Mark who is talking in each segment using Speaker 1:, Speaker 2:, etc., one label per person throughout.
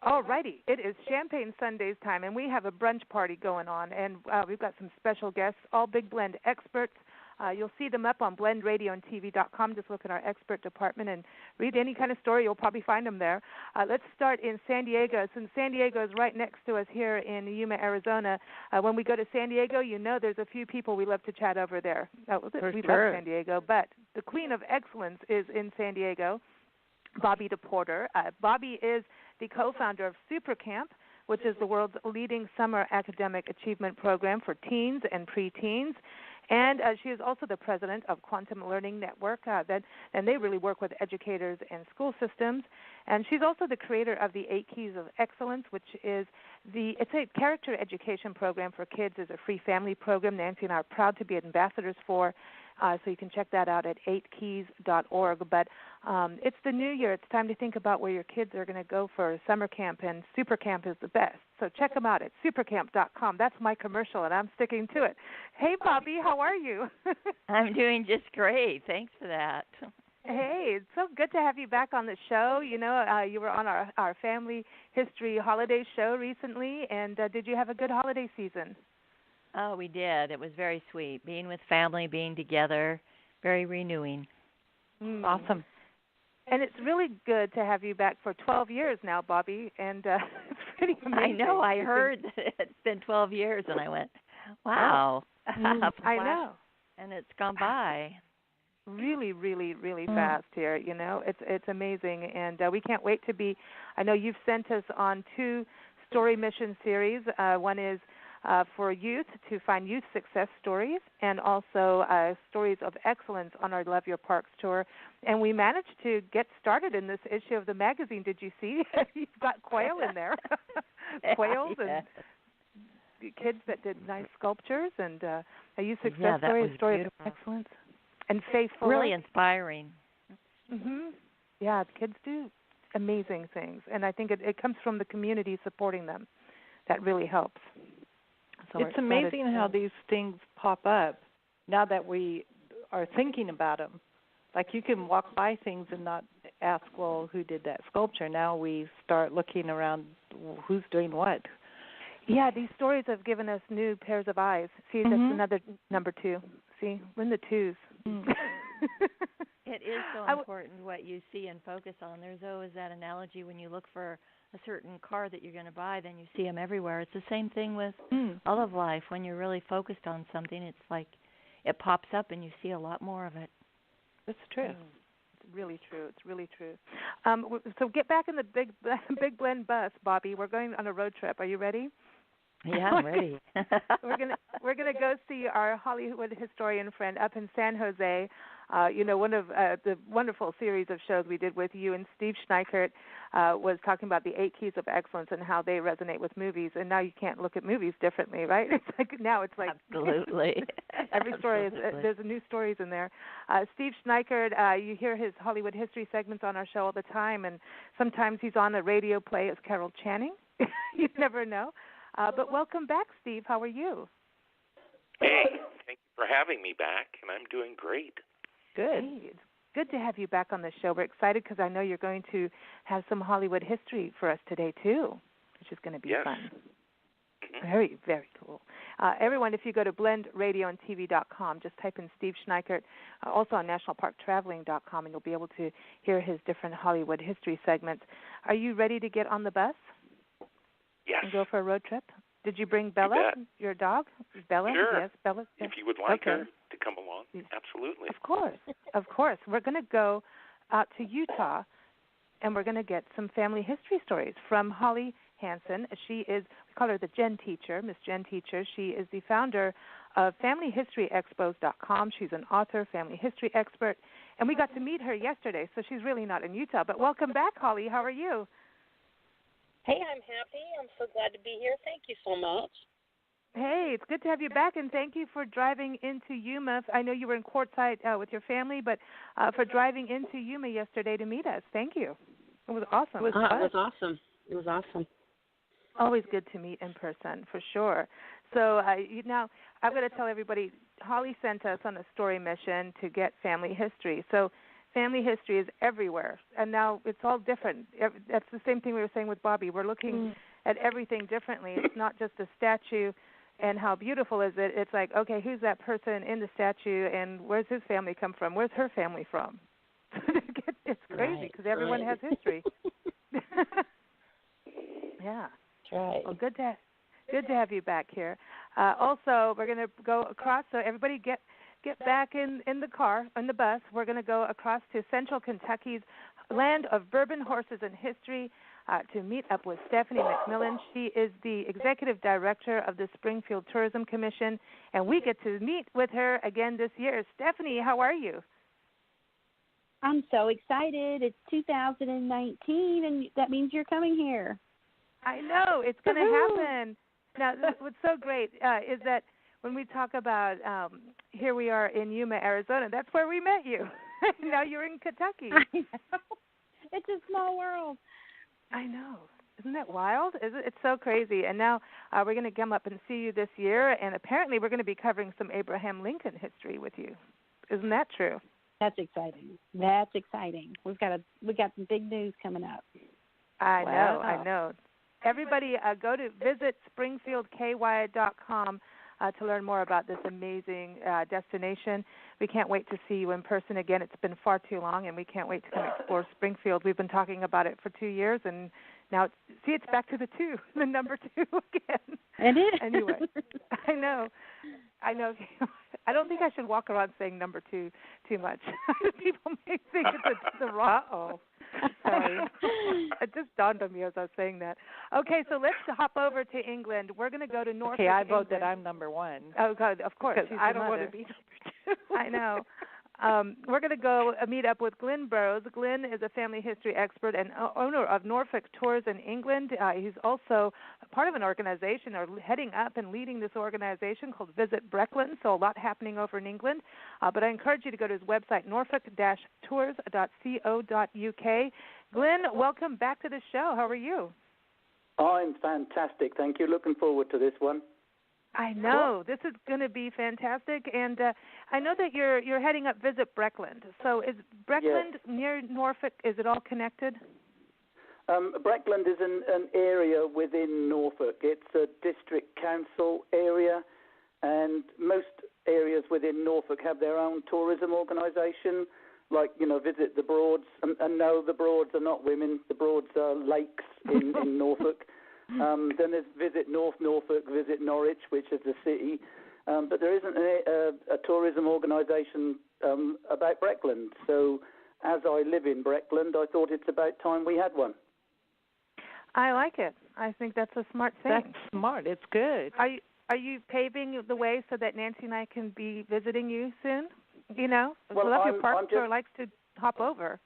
Speaker 1: All righty. It is Champagne Sundays time, and we have a brunch party going on, and we've got some special guests, all Big Blend experts. You'll see them up on blendradioandtv.com. Just look at our expert department and read any kind of story. You'll probably find them there. Let's start in San Diego. Since San Diego is right next to us here in Yuma, Arizona, when we go to San Diego, you know there's a few people we love to chat over there. We love San Diego, but the Queen of Excellence is in San Diego, Bobbi DePorter. Bobbi is the co-founder of SuperCamp, which is the world's leading summer academic achievement program for teens and preteens. And she is also the president of Quantum Learning Network, and they really work with educators and school systems. And she's also the creator of the 8 Keys of Excellence, which is it's a character education program for kids. It's a free family program Nancy and I are proud to be ambassadors for. So you can check that out at 8keys.org. But it's the new year. It's time to think about where your kids are going to go for summer camp, and Super Camp is the best. So check them out at supercamp.com. That's my commercial, and I'm sticking to it. Hey, Bobbi, how are you?
Speaker 2: I'm doing just great. Thanks for that.
Speaker 1: Hey, it's so good to have you back on the show. You know, you were on our family history holiday show recently, and did you have a good holiday season?
Speaker 2: Oh, we did. It was very sweet. Being with family, being together, very renewing.
Speaker 1: Awesome. And it's really good to have you back for 12 years now, Bobbi, and it's pretty amazing.
Speaker 2: I know. I heard that it's been 12 years, and I went, wow.
Speaker 1: I know.
Speaker 2: And it's gone by.
Speaker 1: Really, really, really fast here. You know, it's amazing, and we can't wait to be. I know you've sent us on 2 story mission series. One is for youth to find youth success stories, and also stories of excellence on our Love Your Parks tour. And we managed to get started in this issue of the magazine. Did you see? You've got quail in there, quails and kids that did nice sculptures, and a youth success story, a story of excellence, and faithful.
Speaker 2: Really inspiring.
Speaker 1: Yeah, the kids do amazing things, and I think it comes from the community supporting them. That really helps. So
Speaker 3: it's amazing how these things pop up now that we are thinking about them. Like you can walk by things and not ask, well, who did that sculpture? Now we start looking around, who's doing what.
Speaker 1: Yeah, these stories have given us new pairs of eyes. See, that's another number 2. See, we're in the 2s.
Speaker 2: It is so important what you see and focus on. There's always that analogy when you look for a certain car that you're going to buy, then you see them everywhere. It's the same thing with all of life. When you're really focused on something, it's like it pops up and you see a lot more of it.
Speaker 1: That's true. It's really true. It's really true. So get back in the Big Blend bus, Bobbi. We're going on a road trip. Are you ready?
Speaker 2: Yeah, I'm ready.
Speaker 1: we're gonna go see our Hollywood historian friend up in San Jose. You know, one of the wonderful series of shows we did with you and Steve Schneikert was talking about the 8 Keys of Excellence and how they resonate with movies. And now you can't look at movies differently, right? It's like
Speaker 2: Absolutely.
Speaker 1: Every story there's new stories in there. Steve Schneikert, you hear his Hollywood history segments on our show all the time, and sometimes he's on a radio play as Carol Channing. You never know. But welcome back, Steve. How are you?
Speaker 4: Hey, thank you for having me back, and I'm doing great.
Speaker 1: Good. Hey, it's good to have you back on the show. We're excited because I know you're going to have some Hollywood history for us today, too, which is going to be fun. Very, very cool. Everyone, if you go to blendradioandtv.com, just type in Steve Schneikert, also on nationalparktraveling.com, and you'll be able to hear his different Hollywood history segments. Are you ready to get on the bus?
Speaker 4: Yes.
Speaker 1: And go for a road trip? Did you bring Bella, your dog? Bella?
Speaker 4: Sure.
Speaker 1: Yes, Bella.
Speaker 4: If you would like her to come along, absolutely.
Speaker 1: Of course. Of course. We're going to go out to Utah, and we're going to get some family history stories from Holly Hansen. She is, we call her the Jen Teacher, Miss Jen Teacher. She is the founder of FamilyHistoryExpos.com. She's an author, family history expert, and we got to meet her yesterday, so she's really not in Utah. But welcome back, Holly. How are you?
Speaker 5: Hey, I'm happy. I'm so glad to be here. Thank you so much.
Speaker 1: Hey, it's good to have you back, and thank you for driving into Yuma. I know you were in Quartzsite with your family, but for driving into Yuma yesterday to meet us. Thank you. It was awesome.
Speaker 5: It was awesome. It was awesome.
Speaker 1: Always good to meet in person, for sure. So now I'm going to tell everybody, Holly sent us on a story mission to get family history. So family history is everywhere, and now it's all different. That's the same thing we were saying with Bobby. We're looking at everything differently. It's not just a statue and how beautiful is it. It's like, okay, who's that person in the statue, and where's his family come from? Where's her family from? It's crazy because everyone has history. Yeah.
Speaker 5: That's right.
Speaker 1: Well, good to have you back here. Also, we're going to go across, so everybody get back in the car, on the bus. We're going to go across to Central Kentucky's land of bourbon, horses, and history to meet up with Stephanie McMillan. She is the executive director of the Springfield Tourism Commission, and we get to meet with her again this year. Stephanie, how are you?
Speaker 6: I'm so excited. It's 2019, and that means you're coming here.
Speaker 1: I know. It's going to happen. Now, what's so great is that when we talk about here we are in Yuma, Arizona, that's where we met you. Now you're in Kentucky.
Speaker 6: I know. It's a small world.
Speaker 1: I know. Isn't that wild? It's so crazy. And now we're going to come up and see you this year, and apparently we're going to be covering some Abraham Lincoln history with you. Isn't that true?
Speaker 6: That's exciting. We've got some big news coming up.
Speaker 1: I know. Everybody, go to visit SpringfieldKY.com to learn more about this amazing destination. We can't wait to see you in person again. It's been far too long, and we can't wait to come explore Springfield. We've been talking about it for 2 years, and now it's back to the number 2 again.
Speaker 6: It is.
Speaker 1: Anyway, I know. I don't think I should walk around saying number 2 too much. People may think it's the wrong. Uh-oh. Sorry. It just dawned on me as I was saying that. Okay, so let's hop over to England. We're going to go to Norfolk,
Speaker 3: Okay, I vote
Speaker 1: England.
Speaker 3: that I'm number 1.
Speaker 1: Oh, God, of course.
Speaker 3: Because I don't want to be number 2.
Speaker 1: I know. We're going to go meet up with Glenn Burrows. Glenn is a family history expert and owner of Norfolk Tours in England. He's also part of an organization or heading up and leading this organization called Visit Breckland, so a lot happening over in England. But I encourage you to go to his website, norfolk-tours.co.uk. Glenn, welcome back to the show. How are you?
Speaker 7: I'm fantastic. Thank you. Looking forward to this one.
Speaker 1: I know. This is going to be fantastic, and I know that you're heading up Visit Breckland. So is Breckland near Norfolk? Is it all connected?
Speaker 7: Breckland is an area within Norfolk. It's a district council area, and most areas within Norfolk have their own tourism organisation, like, Visit the Broads. And no, the Broads are not women. The Broads are lakes in Norfolk. Then there's Visit North Norfolk, Visit Norwich, which is the city. But there isn't a tourism organisation about Breckland. So as I live in Breckland, I thought it's about time we had one.
Speaker 1: I like it. I think that's a smart thing.
Speaker 3: That's smart. It's good.
Speaker 1: Are you paving the way so that Nancy and I can be visiting you soon? Well, your partner likes to hop over.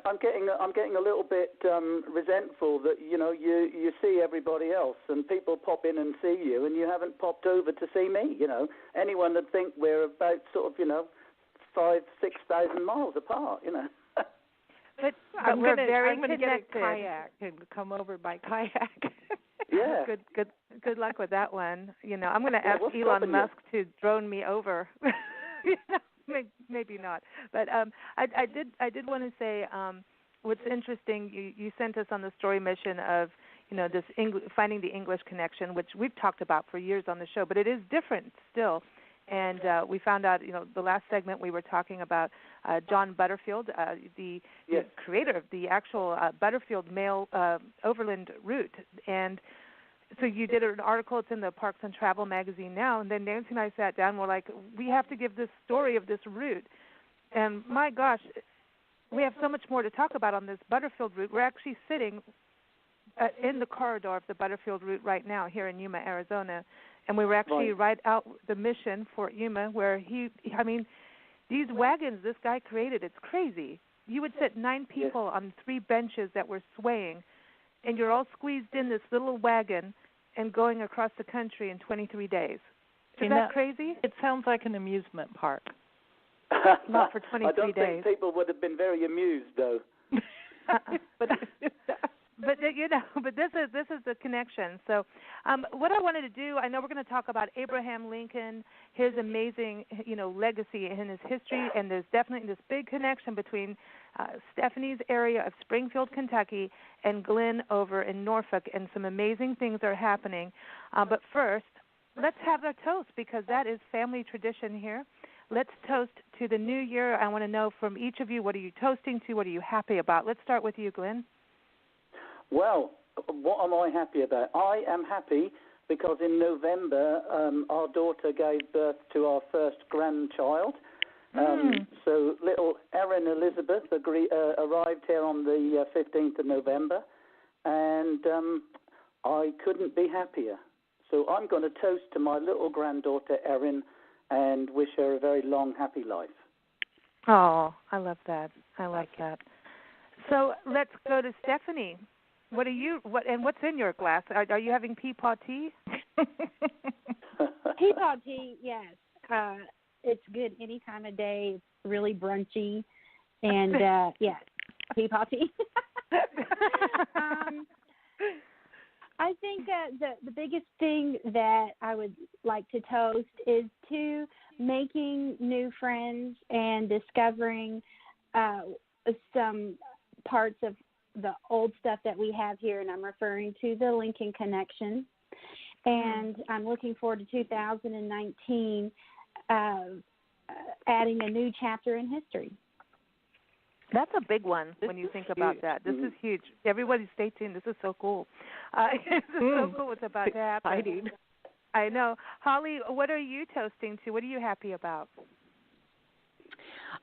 Speaker 7: I'm getting a little bit resentful that you see everybody else and people pop in and see you and you haven't popped over to see me. Anyone would think we're about sort of 5,000-6,000 miles apart.
Speaker 1: But
Speaker 3: I'm
Speaker 1: we're
Speaker 3: gonna,
Speaker 1: very
Speaker 3: I'm going to
Speaker 1: connected.
Speaker 3: get a kayak and come over by kayak.
Speaker 7: Yeah.
Speaker 1: Good luck with that one. I'm going to ask Elon Musk to drone me over. Maybe not. But I did want to say what's interesting. You sent us on the story mission of this finding the English connection, which we've talked about for years on the show, but it is different still. And we found out, the last segment we were talking about John Butterfield, the creator of the actual Butterfield Mail Overland Route. And so you did an article. It's in the Parks and Travel magazine now. And then Nancy and I sat down. We're like, we have to give this story of this route. And my gosh, we have so much more to talk about on this Butterfield route. We're actually sitting in the corridor of the Butterfield route right now here in Yuma, Arizona. And we were actually right out the mission, Fort Yuma, where these wagons this guy created, it's crazy. You would sit 9 people on 3 benches that were swaying, and you're all squeezed in this little wagon and going across the country in 23 days. Isn't that crazy?
Speaker 3: It sounds like an amusement park.
Speaker 1: Not for 23
Speaker 7: days. I don't think
Speaker 1: days.
Speaker 7: people would have been very amused, though.
Speaker 1: but but this is the connection. So, what I wanted to do, I know we're going to talk about Abraham Lincoln, his amazing, legacy and his history, and there's definitely this big connection between Stephanie's area of Springfield, Kentucky, and Glenn over in Norfolk, and some amazing things are happening. But first, let's have a toast, because that is family tradition here. Let's toast to the new year. I want to know from each of you, what are you toasting to? What are you happy about? Let's start with you, Glenn.
Speaker 7: Well, what am I happy about? I am happy because in November our daughter gave birth to our first grandchild. So little Erin Elizabeth arrived here on the 15th of November, and I couldn't be happier. So I'm going to toast to my little granddaughter Erin and wish her a very long, happy life.
Speaker 1: Oh, I love that. I like that. So let's go to Stephanie. What's in your glass? Are you having peapod tea?
Speaker 6: Peapod tea, yes. It's good any time of day. It's really brunchy, and yes, peapod tea. I think the biggest thing that I would like to toast is to making new friends and discovering some parts of the old stuff that we have here, and I'm referring to the Lincoln Connection. And I'm looking forward to 2019 adding a new chapter in history.
Speaker 1: That's a big one when you think about that. This is huge. Everybody stay tuned. This is so cool. This is so cool what's about to happen.
Speaker 3: Exciting.
Speaker 1: I know. Holly, what are you toasting to? What are you happy about?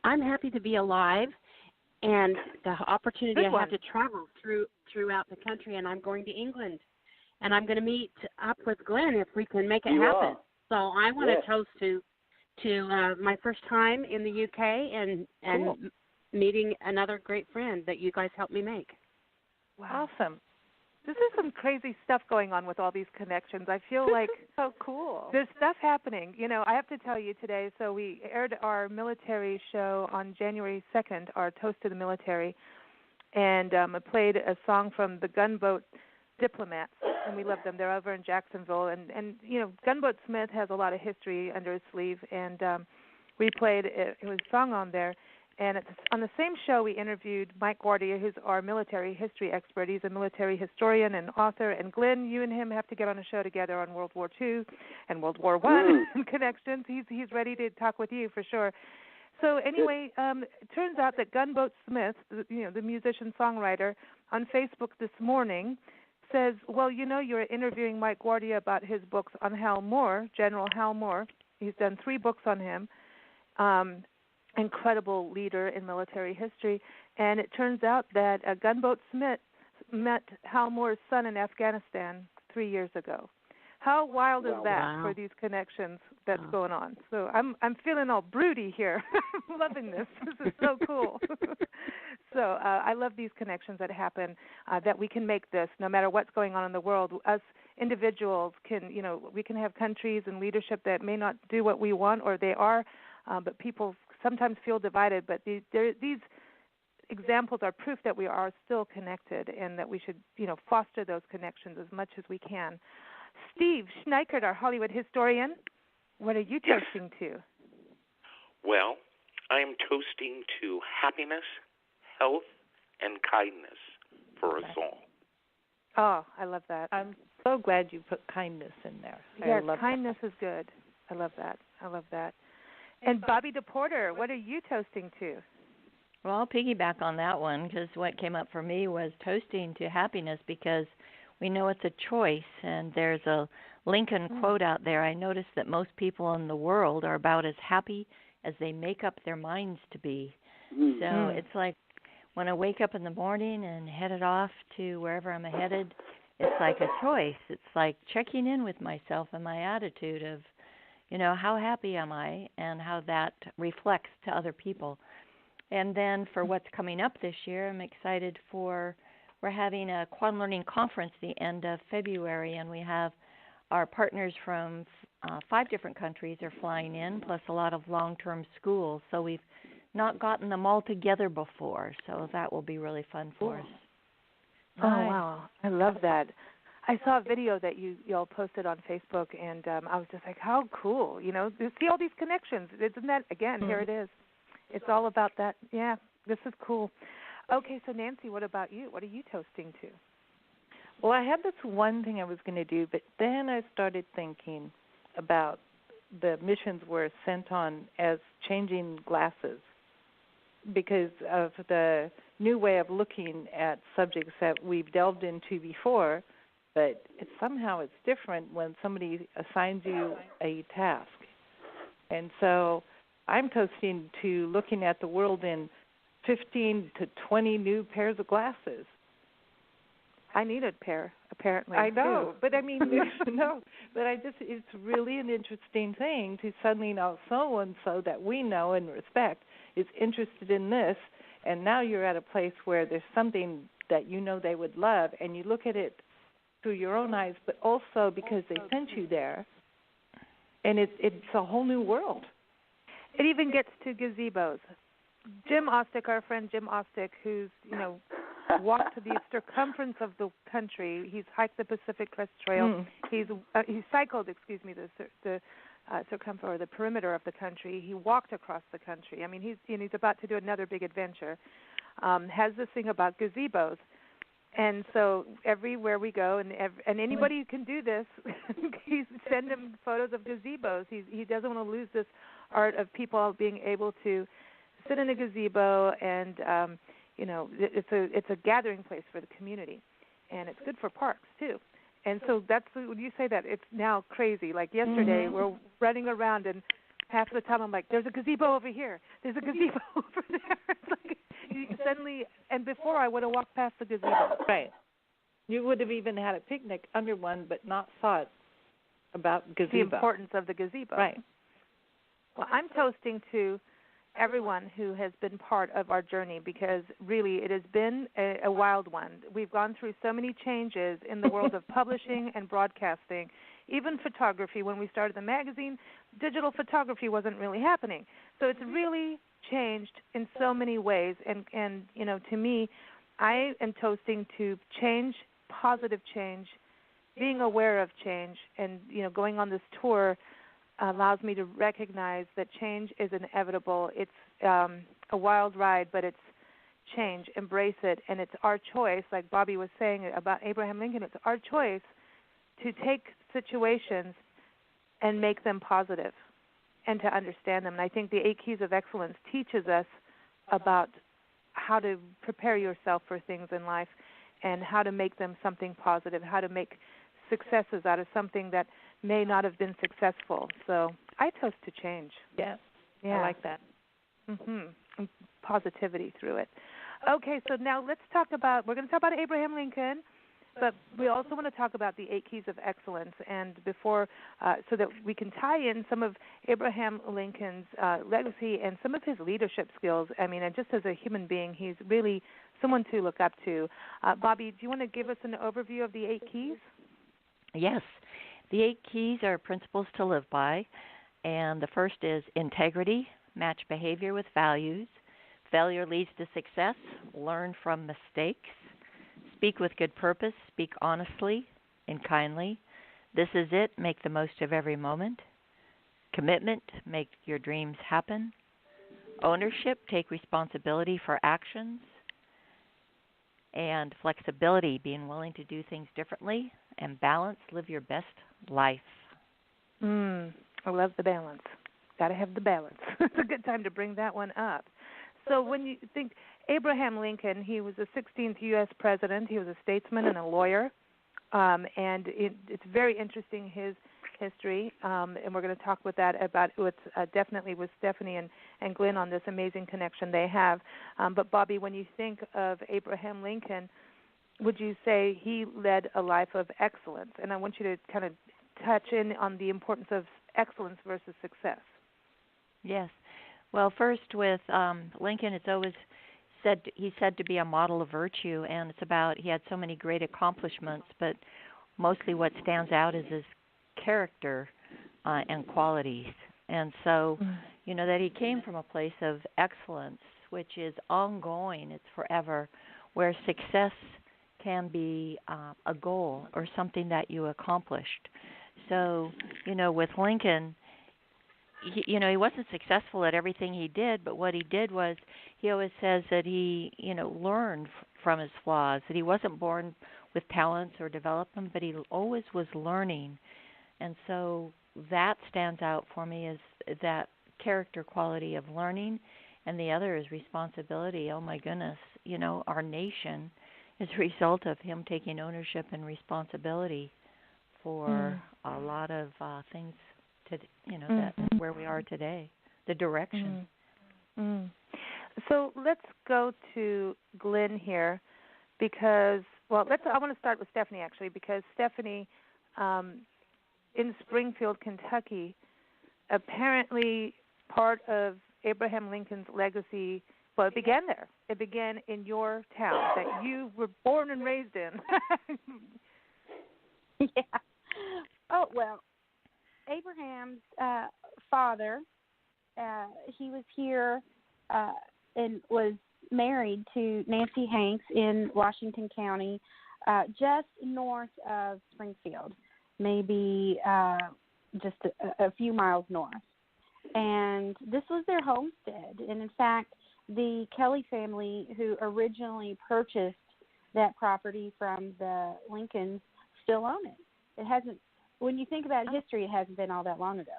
Speaker 5: I'm happy to be alive and the opportunity I have to travel throughout the country, and I'm going to England. And I'm going to meet up with Glenn if we can make it happen. So I want to toast to my first time in the UK and
Speaker 3: cool.
Speaker 5: meeting another great friend that you guys helped me make.
Speaker 1: Wow. Awesome. This is some crazy stuff going on with all these connections. I feel like
Speaker 3: so cool.
Speaker 1: There's stuff happening. I have to tell you today, so we aired our military show on January 2nd, our Toast to the Military, and I played a song from the Gunboat Diplomats, and we love them. They're over in Jacksonville, and Gunboat Smith has a lot of history under his sleeve, and we played it was a song on there. And on the same show, we interviewed Mike Guardia, who's our military history expert. He's a military historian and author. And Glenn, you and him have to get on a show together on World War II and World War I connections. He's ready to talk with you for sure. So anyway, it turns out that Gunboat Smith, the musician-songwriter, on Facebook this morning says, well, you're interviewing Mike Guardia about his books on Hal Moore, General Hal Moore. He's done 3 books on him. Incredible leader in military history, and it turns out that Gunboat Smith met Hal Moore's son in Afghanistan 3 years ago. How wild is that for these connections that's going on? So I'm feeling all broody here. I'm loving this. This is so cool. So I love these connections that happen, that we can make this no matter what's going on in the world. Us individuals can, we can have countries and leadership that may not do what we want, or they are, but people sometimes feel divided. But these examples are proof that we are still connected, and that we should, foster those connections as much as we can. Steve Schneikert, our Hollywood historian, what are you toasting to?
Speaker 4: Well, I am toasting to happiness, health, and kindness for us all.
Speaker 1: Oh, I love that.
Speaker 3: I'm so glad you put kindness in there.
Speaker 1: Yes, kindness is good. I love that. I love that. And Bobby DePorter, what are you toasting to?
Speaker 2: Well, I'll piggyback on that one, because what came up for me was toasting to happiness, because we know it's a choice, and there's a Lincoln quote out there. I noticed that most people in the world are about as happy as they make up their minds to be. So it's like when I wake up in the morning and headed off to wherever I'm headed, it's like a choice. It's like checking in with myself and my attitude of, how happy am I, and how that reflects to other people. And then for what's coming up this year, I'm excited we're having a Quantum Learning Conference the end of February, and we have our partners from 5 different countries are flying in, plus a lot of long-term schools. So we've not gotten them all together before, so that will be really fun for us.
Speaker 1: Oh, wow. I love that. I saw a video that y'all posted on Facebook, and I was just like, how cool, you know, to see all these connections. Isn't that, again, here it is. It's all about that. Yeah, this is cool. Okay, so Nancy, what about you? What are you toasting to?
Speaker 3: Well, I had this one thing I was going to do, but then I started thinking about the missions were sent on as changing glasses because of the new way of looking at subjects that we've delved into before, but somehow it's different when somebody assigns you a task. And so I'm toasting to looking at the world in 15 to 20 new pairs of glasses.
Speaker 1: I need a pair, apparently.
Speaker 3: I know,
Speaker 1: too.
Speaker 3: but I mean, it's really an interesting thing to suddenly know so-and-so that we know and respect is interested in this, and now you're at a place where there's something that you know they would love, and you look at it through your own eyes, but also because they sent you there, and it's a whole new world.
Speaker 1: It even gets to gazebos. Jim Ostick, our friend Jim Ostick, who's, you know, walked the circumference of the country. He's hiked the Pacific Crest Trail. He's cycled, the circumference or the perimeter of the country. He walked across the country. I mean, he's about to do another big adventure. Has this thing about gazebos, and so everywhere we go, and anybody who can do this, send him photos of gazebos. He doesn't want to lose this art of people being able to sit in a gazebo and you know, it's a gathering place for the community, and it's good for parks too. And so that's when you say that, it's now crazy. Like yesterday, we're running around, and half the time I'm like, "There's a gazebo over here. There's a gazebo over there." It's like suddenly, and before I would have walked past the gazebo.
Speaker 3: Right. You would have even had a picnic under one, but not thought about gazebo.
Speaker 1: The importance of the gazebo.
Speaker 3: Right.
Speaker 1: Well, I'm toasting to everyone who has been part of our journey, because really it has been a wild one. We've gone through so many changes in the world of publishing and broadcasting. Even photography, when we started the magazine, digital photography wasn't really happening. So it's really changed in so many ways. And you know, to me, I am toasting to change, positive change, being aware of change, and you know, going on this tour allows me to recognize that change is inevitable. It's a wild ride, but it's change. Embrace it, and it's our choice, like Bobby was saying about Abraham Lincoln, it's our choice to take situations and make them positive and to understand them. And I think the 8 Keys of Excellence teaches us about how to prepare yourself for things in life and how to make them something positive, how to make successes out of something that may not have been successful. So I toast to change.
Speaker 3: Yeah. I like that.
Speaker 1: And positivity through it. Okay, so now we're going to talk about Abraham Lincoln, but we also want to talk about the 8 Keys of Excellence, and before, so that we can tie in some of Abraham Lincoln's legacy and some of his leadership skills. I mean, and just as a human being, he's really someone to look up to. Bobby, do you want to give us an overview of the 8 Keys?
Speaker 2: Yes. The 8 keys are principles to live by, and the first is integrity, match behavior with values, failure leads to success, learn from mistakes, speak with good purpose, speak honestly and kindly, this is it, make the most of every moment, commitment, make your dreams happen, ownership, take responsibility for actions, and flexibility, being willing to do things differently, and balance, live your best life.
Speaker 1: I love the balance. Got to have the balance. It's a good time to bring that one up. So when you think Abraham Lincoln, he was the 16th U.S. president. He was a statesman and a lawyer, and it's very interesting, his history, and we're going to talk with definitely with Stephanie and Glenn on this amazing connection they have. But Bobby, when you think of Abraham Lincoln, would you say he led a life of excellence? And I want you to kind of touch in on the importance of excellence versus success.
Speaker 2: Yes. Well, first with Lincoln, it's always he's said to be a model of virtue, and it's about he had so many great accomplishments, but mostly what stands out is his character and qualities. And so, you know, that he came from a place of excellence, which is ongoing, it's forever, where success can be a goal or something that you accomplished. So, with Lincoln, he wasn't successful at everything he did, but what he did was, he always says that he, learned from his flaws, that he wasn't born with talents or developed them, but he always was learning. And so that stands out for me as that character quality of learning, and the other is responsibility. Oh my goodness, our nation is a result of him taking ownership and responsibility for a lot of things to that where we are today, the direction.
Speaker 1: So let's go to Glenn here, because I want to start with Stephanie actually, because Stephanie, in Springfield, Kentucky, apparently part of Abraham Lincoln's legacy, well, it began there. It began in your town that you were born and raised in.
Speaker 6: Yeah. Oh, well, Abraham's father, he was here and was married to Nancy Hanks in Washington County, just north of Springfield, maybe just a few miles north. And this was their homestead. And in fact, the Kelly family, who originally purchased that property from the Lincolns, still own it. It hasn't, when you think about history, it hasn't been all that long ago.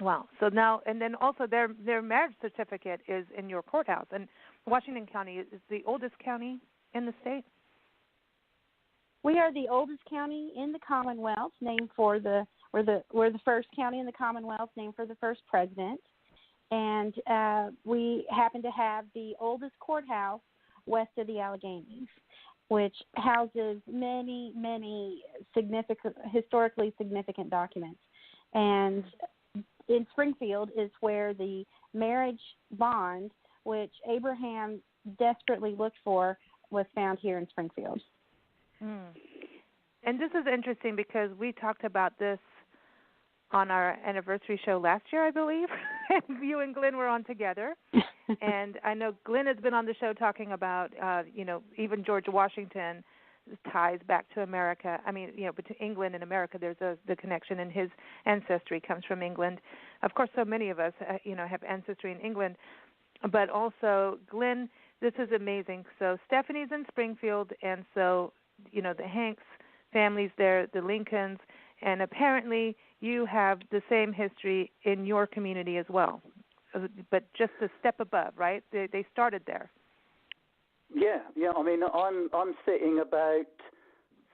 Speaker 1: Wow. So now, and then also their marriage certificate is in your courthouse. And Washington County is the oldest county in the state?
Speaker 6: We are the oldest county in the Commonwealth, named for we're the first county in the Commonwealth named for the first president. And we happen to have the oldest courthouse west of the Alleghenies, which houses many, many historically significant documents. And in Springfield is where the marriage bond, which Abraham desperately looked for, was found here in Springfield.
Speaker 1: And this is interesting because we talked about this on our anniversary show last year, I believe. You and Glenn were on together. And I know Glenn has been on the show talking about, even George Washington ties back to America. I mean, between England and America, there's the connection, and his ancestry comes from England. Of course, so many of us, have ancestry in England. But also, Glenn, this is amazing. So Stephanie's in Springfield, and so, the Hanks families there, the Lincolns, and apparently you have the same history in your community as well, but just a step above, right? They started there.
Speaker 7: Yeah. I mean, I'm sitting about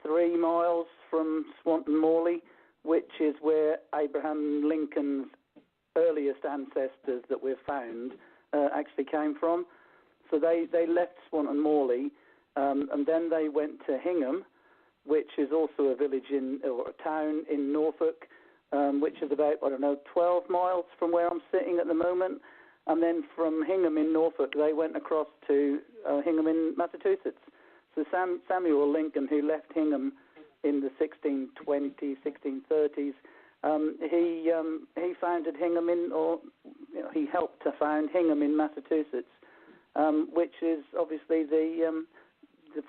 Speaker 7: 3 miles from Swanton Morley, which is where Abraham Lincoln's earliest ancestors that we've found actually came from. So they left Swanton Morley, and then they went to Hingham, which is also a village or a town in Norfolk, which is about 12 miles from where I'm sitting at the moment. And then from Hingham in Norfolk, they went across to Hingham in Massachusetts. So Samuel Lincoln, who left Hingham in the 1620s, 1630s, he founded Hingham he helped to found Hingham in Massachusetts, which is obviously the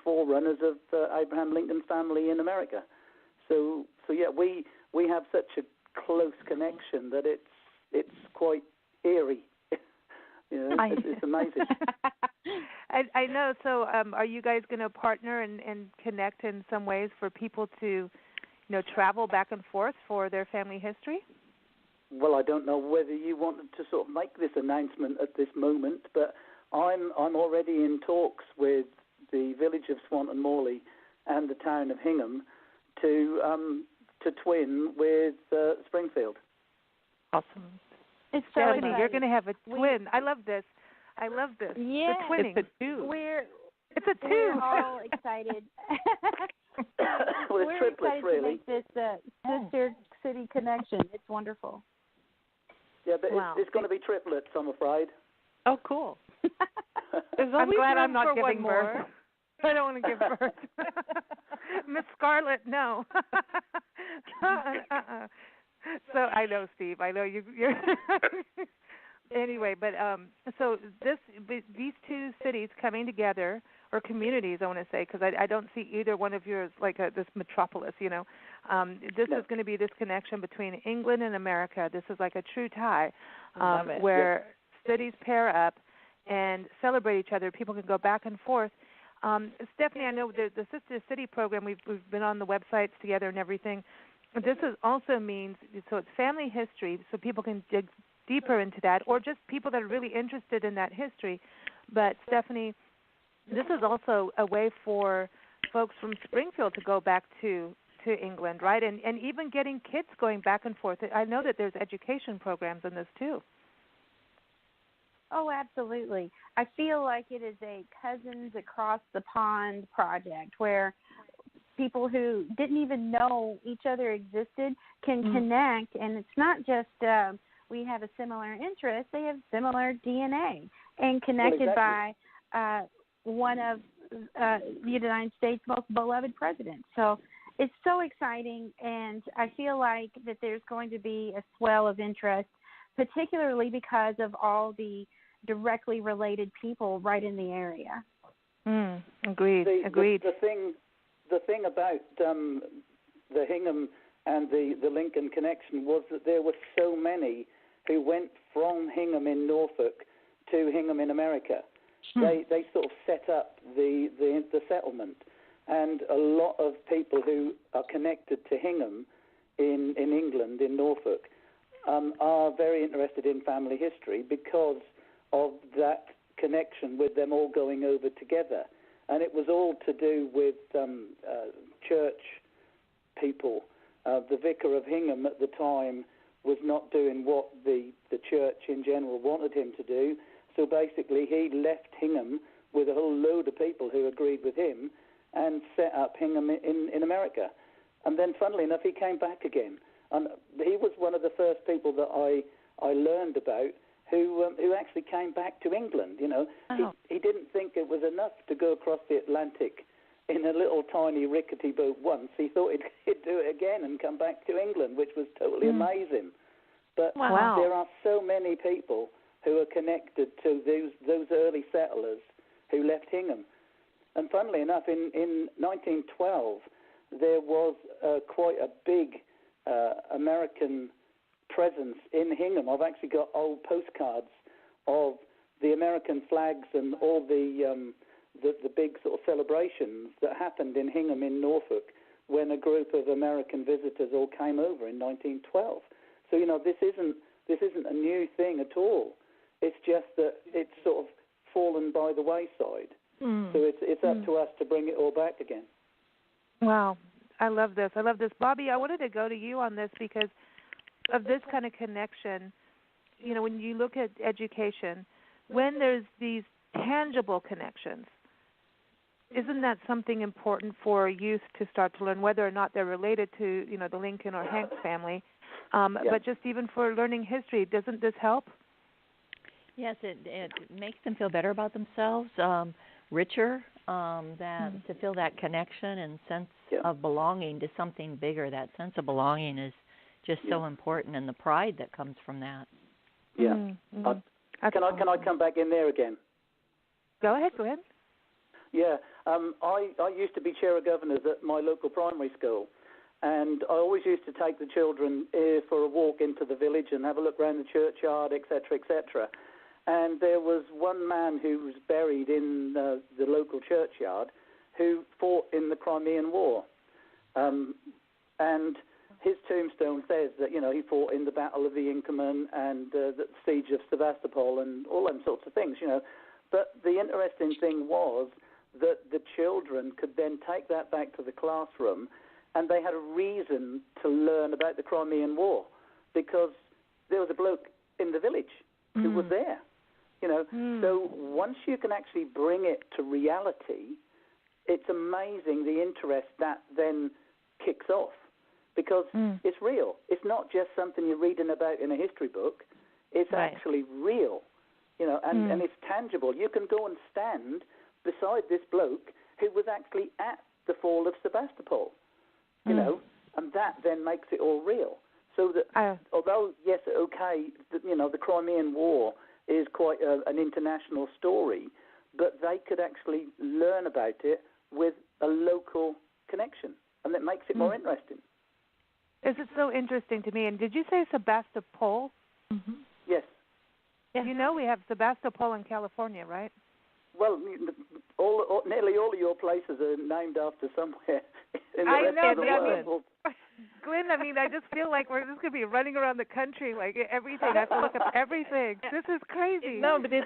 Speaker 7: forerunners of Abraham Lincoln's family in America. So yeah, we have such a close connection that it's quite eerie. It's amazing.
Speaker 1: I know. So are you guys going to partner and connect in some ways for people to, travel back and forth for their family history?
Speaker 7: Well, I don't know whether you wanted to sort of make this announcement at this moment, but I'm already in talks with the village of Swanton Morley and the town of Hingham to twin with Springfield.
Speaker 1: Awesome.
Speaker 6: It's so
Speaker 1: Stephanie, you're going to have a twin. I love this.
Speaker 6: Yeah.
Speaker 1: The twinning.
Speaker 3: It's a 2.
Speaker 1: It's a 2.
Speaker 6: We're all excited.
Speaker 7: Well,
Speaker 6: we're
Speaker 7: triplets,
Speaker 6: excited
Speaker 7: really.
Speaker 6: to make this sister city connection. It's wonderful.
Speaker 7: Yeah, but
Speaker 1: wow.
Speaker 7: it's going to be triplets, I'm afraid.
Speaker 3: Oh, cool.
Speaker 1: I'm glad I'm not
Speaker 3: for
Speaker 1: giving
Speaker 3: one
Speaker 1: birth.
Speaker 3: more.
Speaker 1: I don't want to give birth. Miss Scarlett, no. So I know, Steve. I know you're. Anyway, but so these 2 cities coming together or communities, I want to say, because I don't see either one of yours like this metropolis, This is going to be this connection between England and America. This is like a true tie where cities pair up and celebrate each other. People can go back and forth. Stephanie, I know the Sister City program, we've been on the websites together and everything. This also means, so it's family history, so people can dig deeper into that, or just people that are really interested in that history. But Stephanie, this is also a way for folks from Springfield to go back to England, right? And even getting kids going back and forth. I know that there's education programs in this too.
Speaker 6: Oh, absolutely. I feel like it is a Cousins Across the Pond project where people who didn't even know each other existed can connect, and it's not just we have a similar interest, they have similar DNA, and connected by one of the United States' most beloved presidents. So it's so exciting, and I feel like that there's going to be a swell of interest, particularly because of all the directly related people right in the area.
Speaker 1: Agreed.
Speaker 7: The thing about the Hingham and the Lincoln connection was that there were so many who went from Hingham in Norfolk to Hingham in America. They sort of set up the settlement, and a lot of people who are connected to Hingham in England, in Norfolk, are very interested in family history because of that connection with them all going over together. And it was all to do with church people. The vicar of Hingham at the time was not doing what the church in general wanted him to do. So basically he left Hingham with a whole load of people who agreed with him and set up Hingham in America. And then, funnily enough, he came back again. And he was one of the first people that I learned about who actually came back to England. He didn't think it was enough to go across the Atlantic in a little tiny rickety boat once. He thought he'd do it again and come back to England, which was totally amazing. But there are so many people who are connected to those early settlers who left Hingham. And funnily enough, in 1912, there was quite a big American presence in Hingham. I've actually got old postcards of the American flags and all the big sort of celebrations that happened in Hingham in Norfolk when a group of American visitors all came over in 1912. So this isn't a new thing at all. It's just that it's sort of fallen by the wayside. So it's up to us to bring it all back again.
Speaker 1: Wow, I love this. Bobby, I wanted to go to you on this because of this kind of connection. When you look at education, when there's these tangible connections, isn't that something important for youth to start to learn, whether or not they're related to, the Lincoln or Hanks family, but just even for learning history, doesn't this help?
Speaker 2: Yes, it makes them feel better about themselves, richer, to feel that connection and sense of belonging to something bigger. That sense of belonging is just so important, and the pride that comes from that.
Speaker 7: Yeah. Can I come back in there again?
Speaker 1: Go ahead.
Speaker 7: Yeah. I used to be chair of governors at my local primary school, and I always used to take the children for a walk into the village and have a look around the churchyard, etc., etc. And there was one man who was buried in the local churchyard who fought in the Crimean War. And his tombstone says that, he fought in the Battle of the Inkerman and the Siege of Sevastopol and all them sorts of things, But the interesting thing was that the children could then take that back to the classroom, and they had a reason to learn about the Crimean War because there was a bloke in the village who was there. So once you can actually bring it to reality, it's amazing the interest that then kicks off because it's real. It's not just something you're reading about in a history book. It's actually real, and it's tangible. You can go and stand beside this bloke who was actually at the fall of Sevastopol, and that then makes it all real. So that although, yes, the Crimean War is quite an international story, but they could actually learn about it with a local connection, and that makes it more interesting.
Speaker 1: This is so interesting to me. And did you say Sebastopol?
Speaker 3: Mm-hmm.
Speaker 7: Yes.
Speaker 1: You know we have Sebastopol in California, right?
Speaker 7: Well, nearly all of your places are named after somewhere in the rest of the world.
Speaker 1: Glenn, I mean, I just feel like we're just going to be running around the country, like everything. I have to look up everything. This is crazy.
Speaker 3: No, but it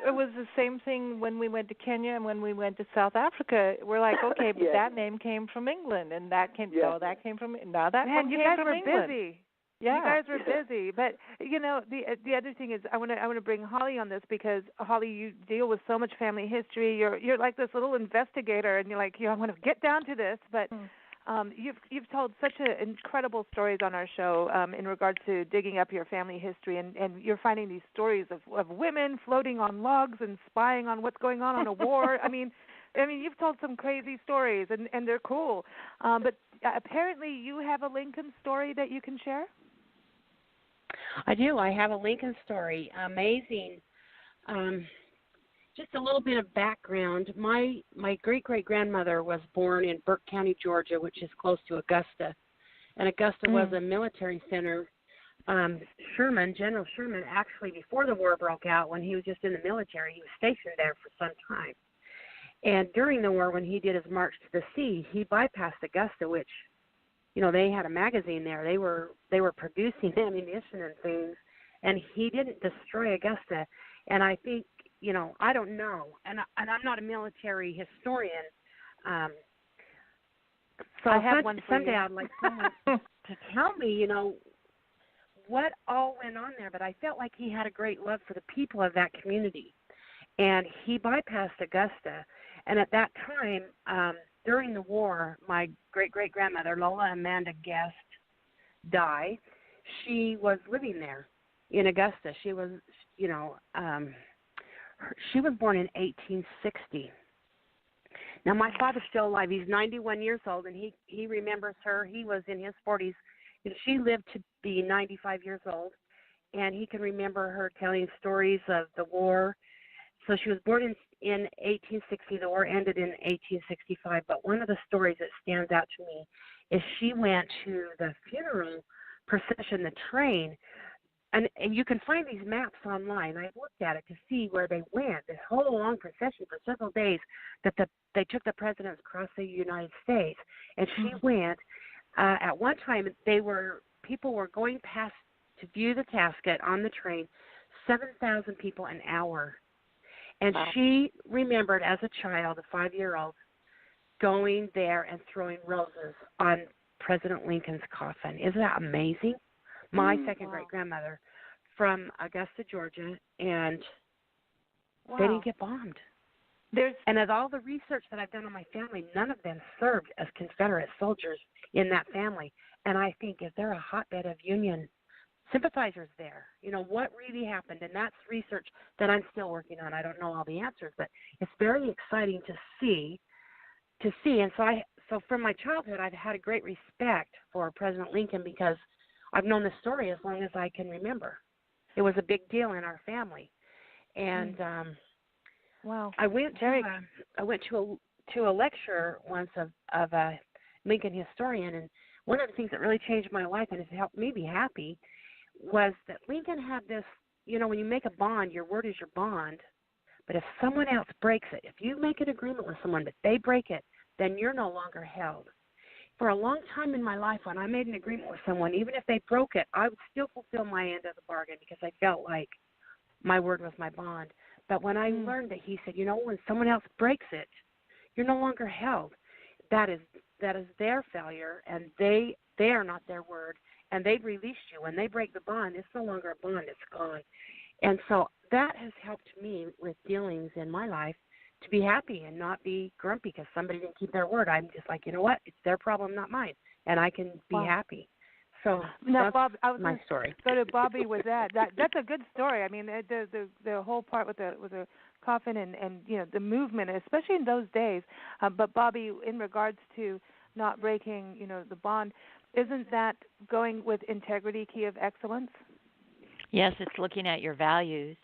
Speaker 3: was the same thing when we went to Kenya and when we went to South Africa. We're like, okay, but that name came from England, and that came that came from now that
Speaker 1: Man,
Speaker 3: one
Speaker 1: you
Speaker 3: came
Speaker 1: guys
Speaker 3: from
Speaker 1: were
Speaker 3: England.
Speaker 1: busy.
Speaker 3: Yeah.
Speaker 1: You guys were busy, but you know the other thing is I want to bring Holly on this because Holly, you deal with so much family history. You're like this little investigator, and you're like, I want to get down to this, but. You've told such incredible stories on our show in regards to digging up your family history, and you're finding these stories of women floating on logs and spying on what's going on a war. I mean, you've told some crazy stories, and they're cool. But apparently, you have a Lincoln story that you can share.
Speaker 5: I do. I have a Lincoln story. Amazing. Just a little bit of background. My great-great-grandmother was born in Burke County, Georgia, which is close to Augusta. And Augusta was a military center. General Sherman, actually, before the war broke out, when he was just in the military, he was stationed there for some time. And during the war, when he did his march to the sea, he bypassed Augusta, which, they had a magazine there. They were producing ammunition and things, and he didn't destroy Augusta. And I think, I don't know, and I'm not a military historian. So
Speaker 1: I have one for
Speaker 5: someday
Speaker 1: you.
Speaker 5: I'd like someone to tell me, what all went on there. But I felt like he had a great love for the people of that community, and he bypassed Augusta. And at that time, during the war, my great-great-grandmother, Lola Amanda Guest, died. She was living there in Augusta. She was, she was born in 1860. Now, my father's still alive. He's 91 years old, and he remembers her. He was in his 40s. She lived to be 95 years old, and he can remember her telling stories of the war. So she was born in 1860. The war ended in 1865. But one of the stories that stands out to me is she went to the funeral procession, the train. And you can find these maps online. I looked at it to see where they went. This whole long procession for several days that they took the presidents across the United States. And she went. At one time, people were going past to view the casket on the train, 7,000 people an hour. And she remembered as a child, a 5-year-old, going there and throwing roses on President Lincoln's coffin. Isn't that amazing? My second great-grandmother from Augusta, Georgia, and they didn't get bombed. And of all the research that I've done on my family, none of them served as Confederate soldiers in that family. And I think, is there a hotbed of Union sympathizers there? What really happened? And that's research that I'm still working on. I don't know all the answers, but it's very exciting to see. And so from my childhood, I've had a great respect for President Lincoln because I've known the story as long as I can remember. It was a big deal in our family, and I went to a lecture once of a Lincoln historian, and one of the things that really changed my life and has helped me be happy was that Lincoln had this. When you make a bond, your word is your bond. But if someone else breaks it, if you make an agreement with someone but they break it, then you're no longer held. For a long time in my life, when I made an agreement with someone, even if they broke it, I would still fulfill my end of the bargain because I felt like my word was my bond. But when I learned that he said, when someone else breaks it, you're no longer held. That is their failure, and they are not their word, and they've released you. When they break the bond, it's no longer a bond, it's gone. And so that has helped me with dealings in my life to be happy and not be grumpy because somebody didn't keep their word. I'm just like, it's their problem, not mine, and I can be happy. So
Speaker 1: now,
Speaker 5: that's
Speaker 1: Bob, I was
Speaker 5: my story.
Speaker 1: Go to Bobby with that. That's a good story. I mean, the whole part with the coffin and the movement, especially in those days. But Bobby, in regards to not breaking the bond, isn't that going with integrity key of excellence?
Speaker 2: Yes, it's looking at your values.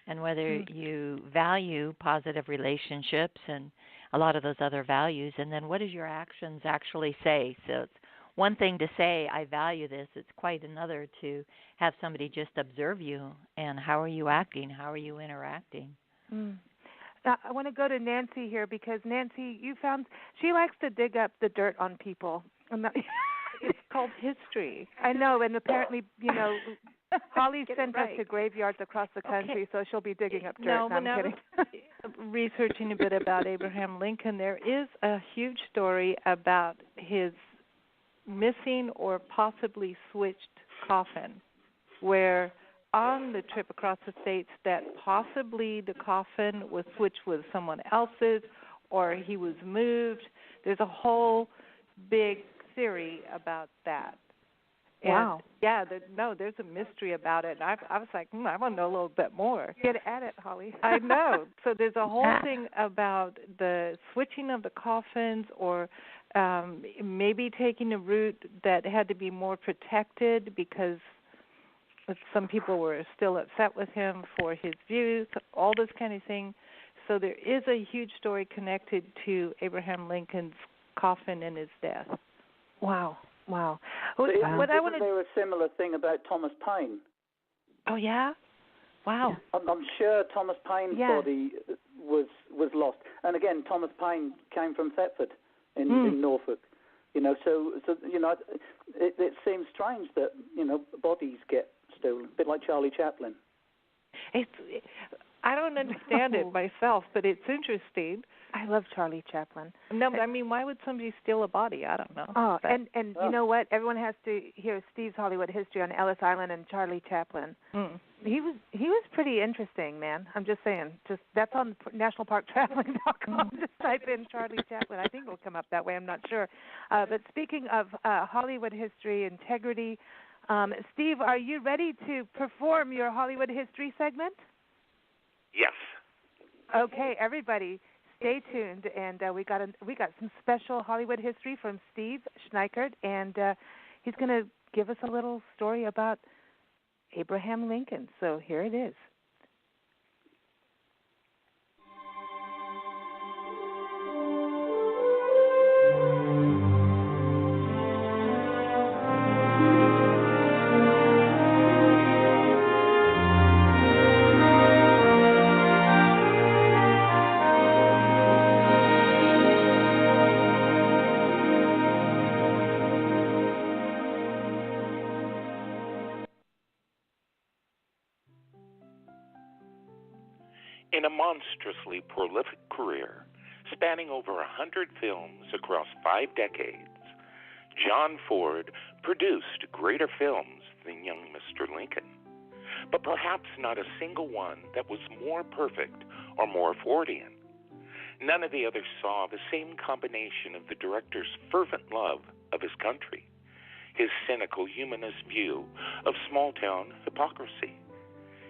Speaker 2: and whether you value positive relationships and a lot of those other values, and then what does your actions actually say? So it's one thing to say, I value this. It's quite another to have somebody just observe you and how are you acting, how are you interacting.
Speaker 1: Now, I want to go to Nancy here because Nancy, she likes to dig up the dirt on people.
Speaker 3: It's called history.
Speaker 1: I know, and apparently, Holly sent us to graveyards across the country, so she'll be digging up dirt. No, I'm kidding.
Speaker 3: Researching a bit about Abraham Lincoln, there is a huge story about his missing or possibly switched coffin, where on the trip across the states that possibly the coffin was switched with someone else's or he was moved. There's a whole big theory about that.
Speaker 1: Wow.
Speaker 3: And there's a mystery about it. And I was like, I want to know a little bit more.
Speaker 1: Get at it, Holly.
Speaker 3: I know. So there's a whole thing about the switching of the coffins or maybe taking a route that had to be more protected because some people were still upset with him for his views, all this kind of thing. So there is a huge story connected to Abraham Lincoln's coffin and his death.
Speaker 1: Wow.
Speaker 7: So isn't there a similar thing about Thomas Paine?
Speaker 3: Oh, yeah? Wow.
Speaker 7: I'm sure Thomas Paine's body was lost. And again, Thomas Paine came from Thetford in Norfolk. So it seems strange that, bodies get stolen, a bit like Charlie Chaplin.
Speaker 3: I don't understand it myself, but it's interesting.
Speaker 1: I love Charlie Chaplin.
Speaker 3: No, but I mean, why would somebody steal a body? I don't know.
Speaker 1: Oh, and you know what? Everyone has to hear Steve's Hollywood History on Ellis Island and Charlie Chaplin. He was pretty interesting, man. I'm just saying. That's on nationalparktraveling.com. Just type in Charlie Chaplin. I think it'll come up that way. I'm not sure. But speaking of Hollywood history, integrity, Steve, are you ready to perform your Hollywood history segment?
Speaker 4: Yes.
Speaker 1: Okay, everybody, stay tuned, and we got some special Hollywood history from Steve Schneikert, and he's going to give us a little story about Abraham Lincoln. So here it is.
Speaker 4: In a monstrously prolific career, spanning over 100 films across 5 decades, John Ford produced greater films than young Mr. Lincoln, but perhaps not a single one that was more perfect or more Fordian. None of the others saw the same combination of the director's fervent love of his country, his cynical humanist view of small-town hypocrisy,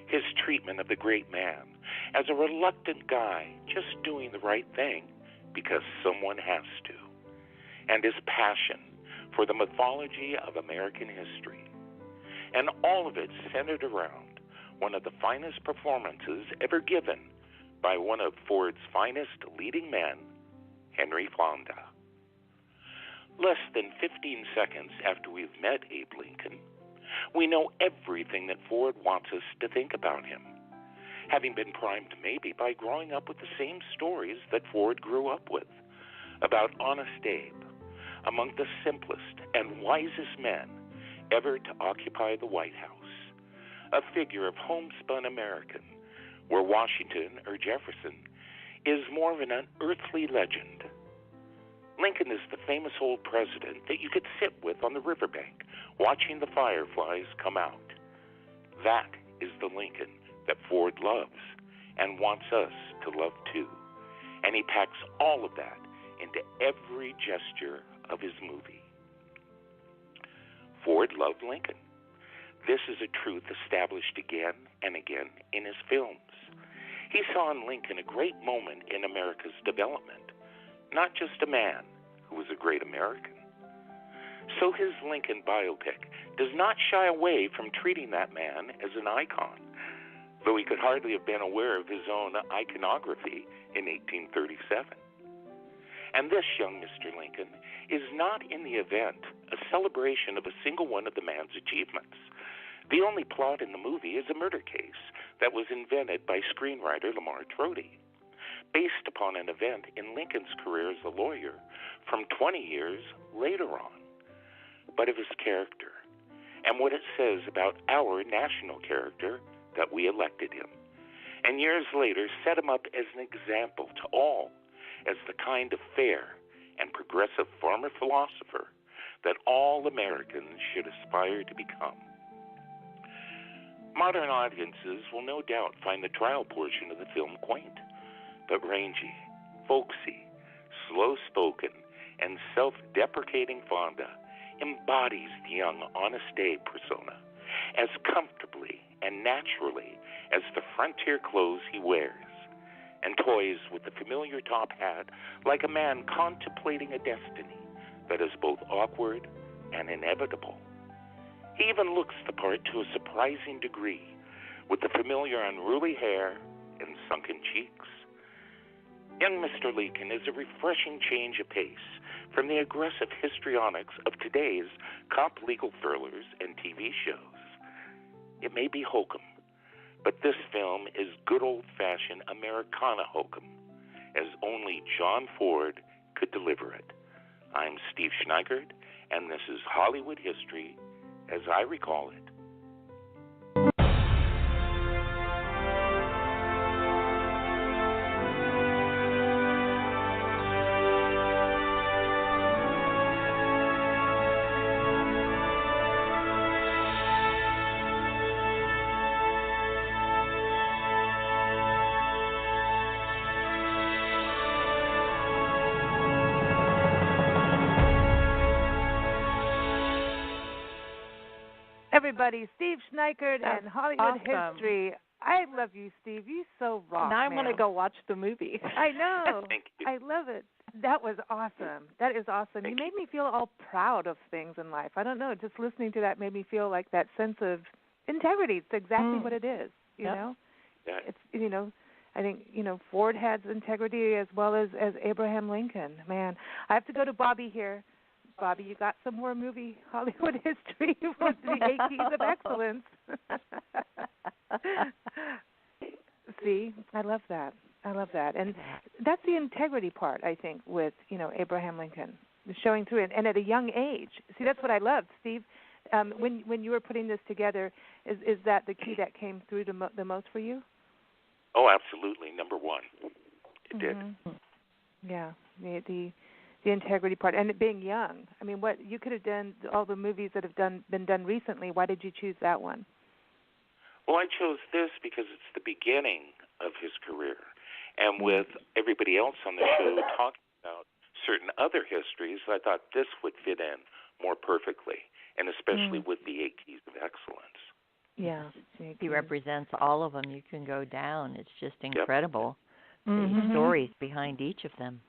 Speaker 4: his treatment of the great man as a reluctant guy just doing the right thing because someone has to, and his passion for the mythology of American history. And all of it centered around one of the finest performances ever given by one of Ford's finest leading men, Henry Fonda. Less than 15 seconds after we've met Abe Lincoln, we know everything that Ford wants us to think about him, having been primed maybe by growing up with the same stories that Ford grew up with about Honest Abe, among the simplest and wisest men ever to occupy the White House, a figure of homespun American, where Washington or Jefferson is more of an unearthly legend. Lincoln is the famous old president that you could sit with on the riverbank, watching the fireflies come out. That is the Lincoln that Ford loves and wants us to love too. And he packs all of that into every gesture of his movie. Ford loved Lincoln. This is a truth established again and again in his films. He saw in Lincoln a great moment in America's development, not just a man who was a great American. So his Lincoln biopic does not shy away from treating that man as an icon. though he could hardly have been aware of his own iconography in 1837. And this young Mr. Lincoln is not in the event a celebration of a single one of the man's achievements. The only plot in the movie is a murder case that was invented by screenwriter Lamar Trody, based upon an event in Lincoln's career as a lawyer from 20 years later on, but of his character and what it says about our national character that we elected him, and years later set him up as an example to all as the kind of fair and progressive farmer philosopher that all Americans should aspire to become. Modern audiences will no doubt find the trial portion of the film quaint, but rangy, folksy, slow-spoken, and self-deprecating Fonda embodies the young Honest Abe persona as comfortably and naturally as the frontier clothes he wears, and toys with the familiar top hat like a man contemplating a destiny that is both awkward and inevitable. He even looks the part to a surprising degree, with the familiar unruly hair and sunken cheeks. Young Mr. Lincoln is a refreshing change of pace from the aggressive histrionics of today's cop legal thrillers and TV shows. It may be hokum, but this film is good old-fashioned Americana hokum, as only John Ford could deliver it. I'm Steve Schneikert, and this is Hollywood History as I recall it.
Speaker 1: Everybody, Steve Schneikert and Hollywood
Speaker 3: awesome.
Speaker 1: History. I love you, Steve. You so rock.
Speaker 3: Now I
Speaker 1: man.
Speaker 3: want to go watch the movie.
Speaker 1: I know.
Speaker 4: Thank you.
Speaker 1: I love it. That was awesome. That is awesome.
Speaker 4: Thank
Speaker 1: You made me feel all proud of things in life. I don't know. Just listening to that made me feel like that sense of integrity. It's exactly what it is. You know.
Speaker 4: Yeah.
Speaker 1: It's I think Ford had integrity as well as Abraham Lincoln. Man, I have to go to Bobby here. Bobby, you got some more movie Hollywood history for the 8 Keys of Excellence. See, I love that. And that's the integrity part, I think, with, Abraham Lincoln, showing through it, and at a young age. See, that's what I love, Steve. When you were putting this together, is that the key that came through the most for you?
Speaker 4: Oh, absolutely. Number one. It did.
Speaker 1: Yeah, the integrity part, and it being young. I mean, what you could have done, all the movies that have been done recently. Why did you choose that one?
Speaker 4: Well, I chose this because it's the beginning of his career, and with everybody else on the show talking about certain other histories, I thought this would fit in more perfectly, and especially with the 8 Keys of Excellence.
Speaker 1: Yeah,
Speaker 2: he represents all of them. You can go down. It's just incredible.
Speaker 3: Yep.
Speaker 2: The stories behind each of them.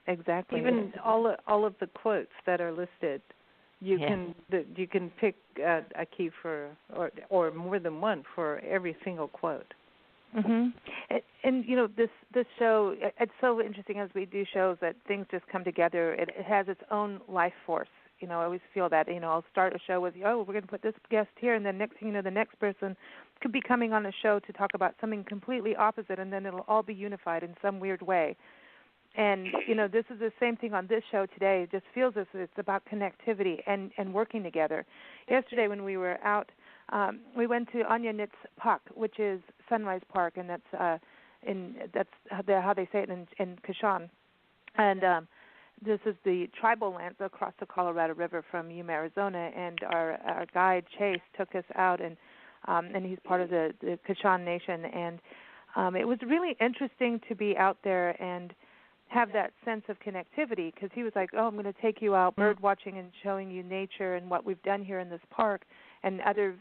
Speaker 1: Exactly.
Speaker 3: Even all of the quotes that are listed, you can pick a key for or more than one for every single quote.
Speaker 1: And this show, it's so interesting as we do shows that things just come together. It has its own life force. I always feel that. I'll start a show with, we're going to put this guest here, and then next thing the next person could be coming on the show to talk about something completely opposite, and then it'll all be unified in some weird way. And, this is the same thing on this show today. It just feels as if it's about connectivity and working together. Yesterday when we were out, we went to Anya Knits Puck, which is Sunrise Park, and that's how they say it in Kashan. And this is the tribal lands across the Colorado River from Yuma, Arizona, and our guide, Chase, took us out, and he's part of the Kashan Nation. And it was really interesting to be out there and have that sense of connectivity, because he was like, I'm going to take you out bird watching and showing you nature and what we've done here in this park, and other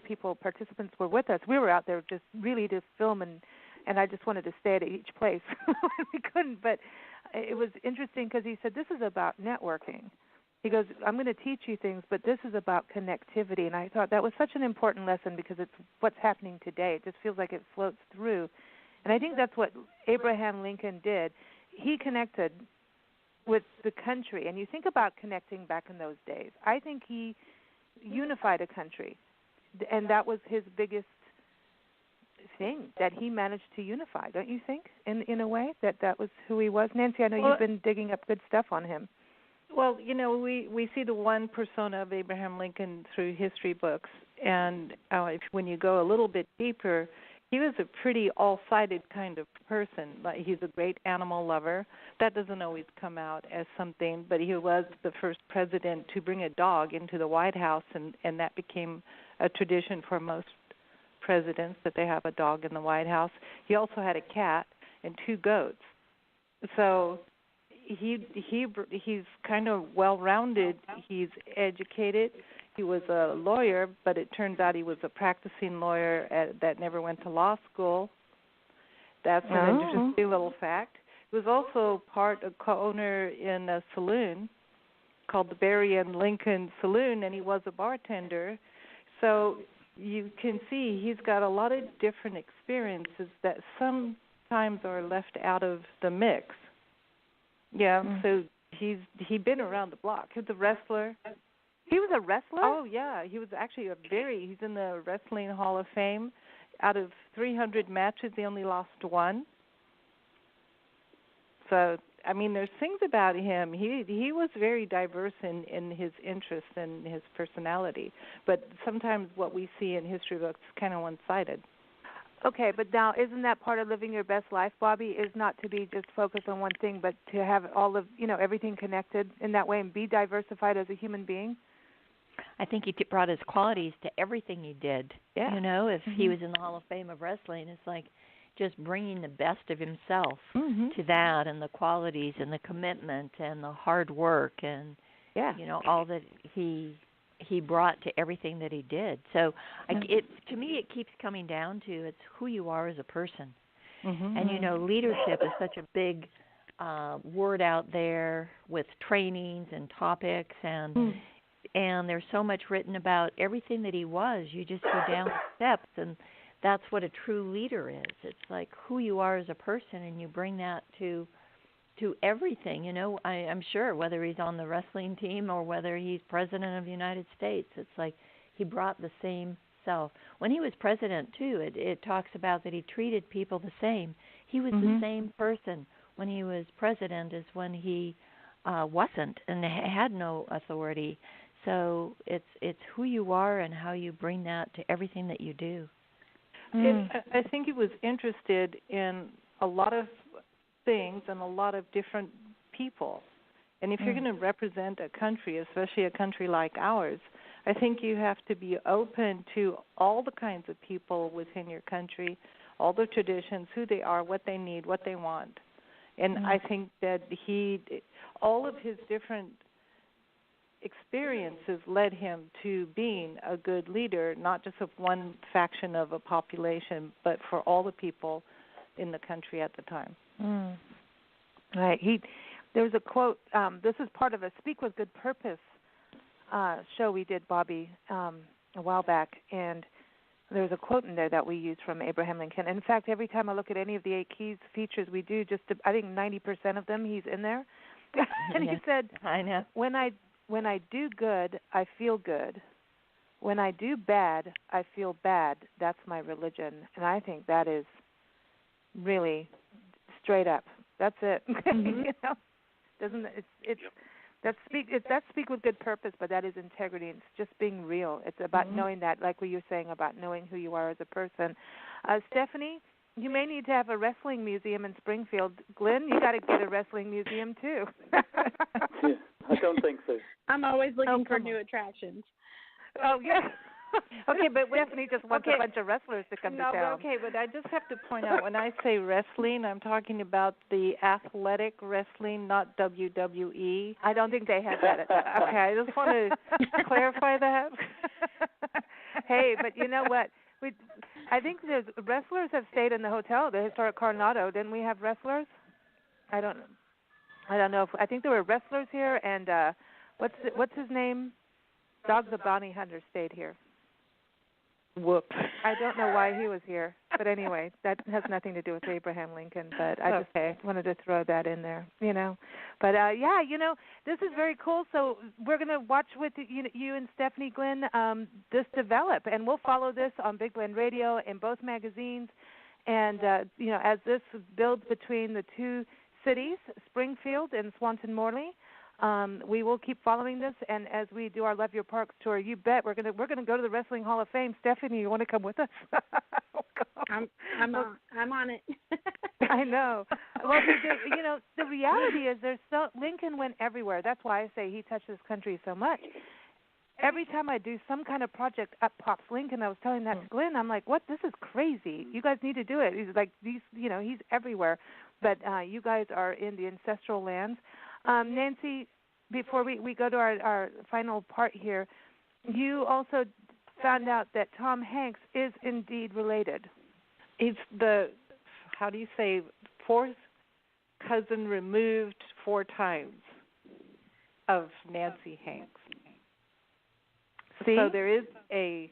Speaker 1: people, participants were with us. We were out there just really to film, and I just wanted to stay at each place. We couldn't, but it was interesting because he said this is about networking, He goes, I'm going to teach you things, but this is about connectivity. And I thought that was such an important lesson because it's what's happening today. It just feels like it floats through. And I think that's what Abraham Lincoln did. He connected with the country. And you think about connecting back in those days. I think he unified a country. And that was his biggest thing, that he managed to unify, don't you think, in a way, that was who he was? Nancy, I know you've been digging up good stuff on him.
Speaker 3: Well, we see the one persona of Abraham Lincoln through history books, and when you go a little bit deeper, he was a pretty all-sided kind of person. Like, he's a great animal lover. That doesn't always come out as something, but he was the first president to bring a dog into the White House, and that became a tradition for most presidents, that they have a dog in the White House. He also had a cat and 2 goats. So he's kind of well-rounded. He's educated. He was a lawyer, but it turns out he was a practicing lawyer that never went to law school. That's an interesting little fact. He was also a co-owner in a saloon called the Berry and Lincoln Saloon, and he was a bartender. So you can see he's got a lot of different experiences that sometimes are left out of the mix. Yeah, so he'd been around the block. He was a wrestler.
Speaker 1: He was a wrestler?
Speaker 3: Oh, yeah. He was actually he's in the Wrestling Hall of Fame. Out of 300 matches, he only lost 1. So, I mean, there's things about him. He was very diverse in his interests and his personality. But sometimes what we see in history books is kind of one-sided.
Speaker 1: Okay, but now isn't that part of living your best life, Bobby, is not to be just focused on one thing, but to have all of, everything connected in that way and be diversified as a human being?
Speaker 2: I think he brought his qualities to everything he did.
Speaker 3: Yeah.
Speaker 2: If he was in the Hall of Fame of Wrestling, it's like just bringing the best of himself to that, and the qualities and the commitment and the hard work and, all that he brought to everything that he did. So to me it keeps coming down to it's who you are as a person. And leadership is such a big word out there with trainings and topics, and there's so much written about everything that he was. You just go down the steps, and that's what a true leader is. It's like who you are as a person, and you bring that to everything. I'm sure whether he's on the wrestling team or whether he's president of the United States, it's like he brought the same self. When he was president, too, it talks about that he treated people the same. He was the same person when he was president as when he wasn't and had no authority. So it's who you are and how you bring that to everything that you do.
Speaker 3: I think he was interested in a lot of things and a lot of different people. And if you're going to represent a country, especially a country like ours, I think you have to be open to all the kinds of people within your country, all the traditions, who they are, what they need, what they want. And I think that all of his different experiences led him to being a good leader, not just of one faction of a population, but for all the people in the country at the time.
Speaker 1: Right. There was a quote. This is part of a Speak with Good Purpose show we did, Bobby, a while back, and there was a quote in there that we used from Abraham Lincoln. In fact, every time I look at any of the 8 Keys features we do, I think 90% of them, he's in there. And he said,
Speaker 2: I know.
Speaker 1: When I do good, I feel good. When I do bad, I feel bad. That's my religion. And I think that is really straight up. That's it. Doesn't it's that's speak with good purpose, but that is integrity. It's just being real. It's about knowing that, like what you're saying about knowing who you are as a person. Stephanie, you may need to have a wrestling museum in Springfield. Glenn, you got to get a wrestling museum too.
Speaker 7: Yeah, I don't think so.
Speaker 6: I'm always looking for new attractions.
Speaker 1: Oh yeah. Okay, but Stephanie just wants a bunch of wrestlers to come to town.
Speaker 3: Okay, but I just have to point out, when I say wrestling, I'm talking about the athletic wrestling, not WWE.
Speaker 1: I don't think they have that.
Speaker 3: Okay, I just want to clarify that.
Speaker 1: Hey, but you know what? I think the wrestlers have stayed in the hotel, the historic Coronado. Didn't we have wrestlers? I don't know. I think there were wrestlers here, and what's his name? Dog the Bounty Hunter stayed here.
Speaker 3: Whoops.
Speaker 1: I don't know why he was here, but anyway, that has nothing to do with Abraham Lincoln. But I just wanted to throw that in there, But this is very cool. So we're going to watch with you and Stephanie Glenn this develop, and we'll follow this on Big Blend Radio in both magazines. And as this builds between the two cities, Springfield and Swanton Morley. We will keep following this, and as we do our Love Your Parks tour, you bet we're gonna go to the Wrestling Hall of Fame. Stephanie, you want to come with us?
Speaker 6: I'm on it.
Speaker 1: I know. Well, the reality is Lincoln went everywhere. That's why I say he touched this country so much. Every time I do some kind of project, up pops Lincoln. I was telling that to Glenn. I'm like, what? This is crazy. You guys need to do it. He's like, he's everywhere. But you guys are in the ancestral lands. Nancy, before we go to our final part here, you also found out that Tom Hanks is indeed related.
Speaker 3: He's the, fourth cousin removed 4 times of Nancy Hanks.
Speaker 1: See?
Speaker 3: So there is a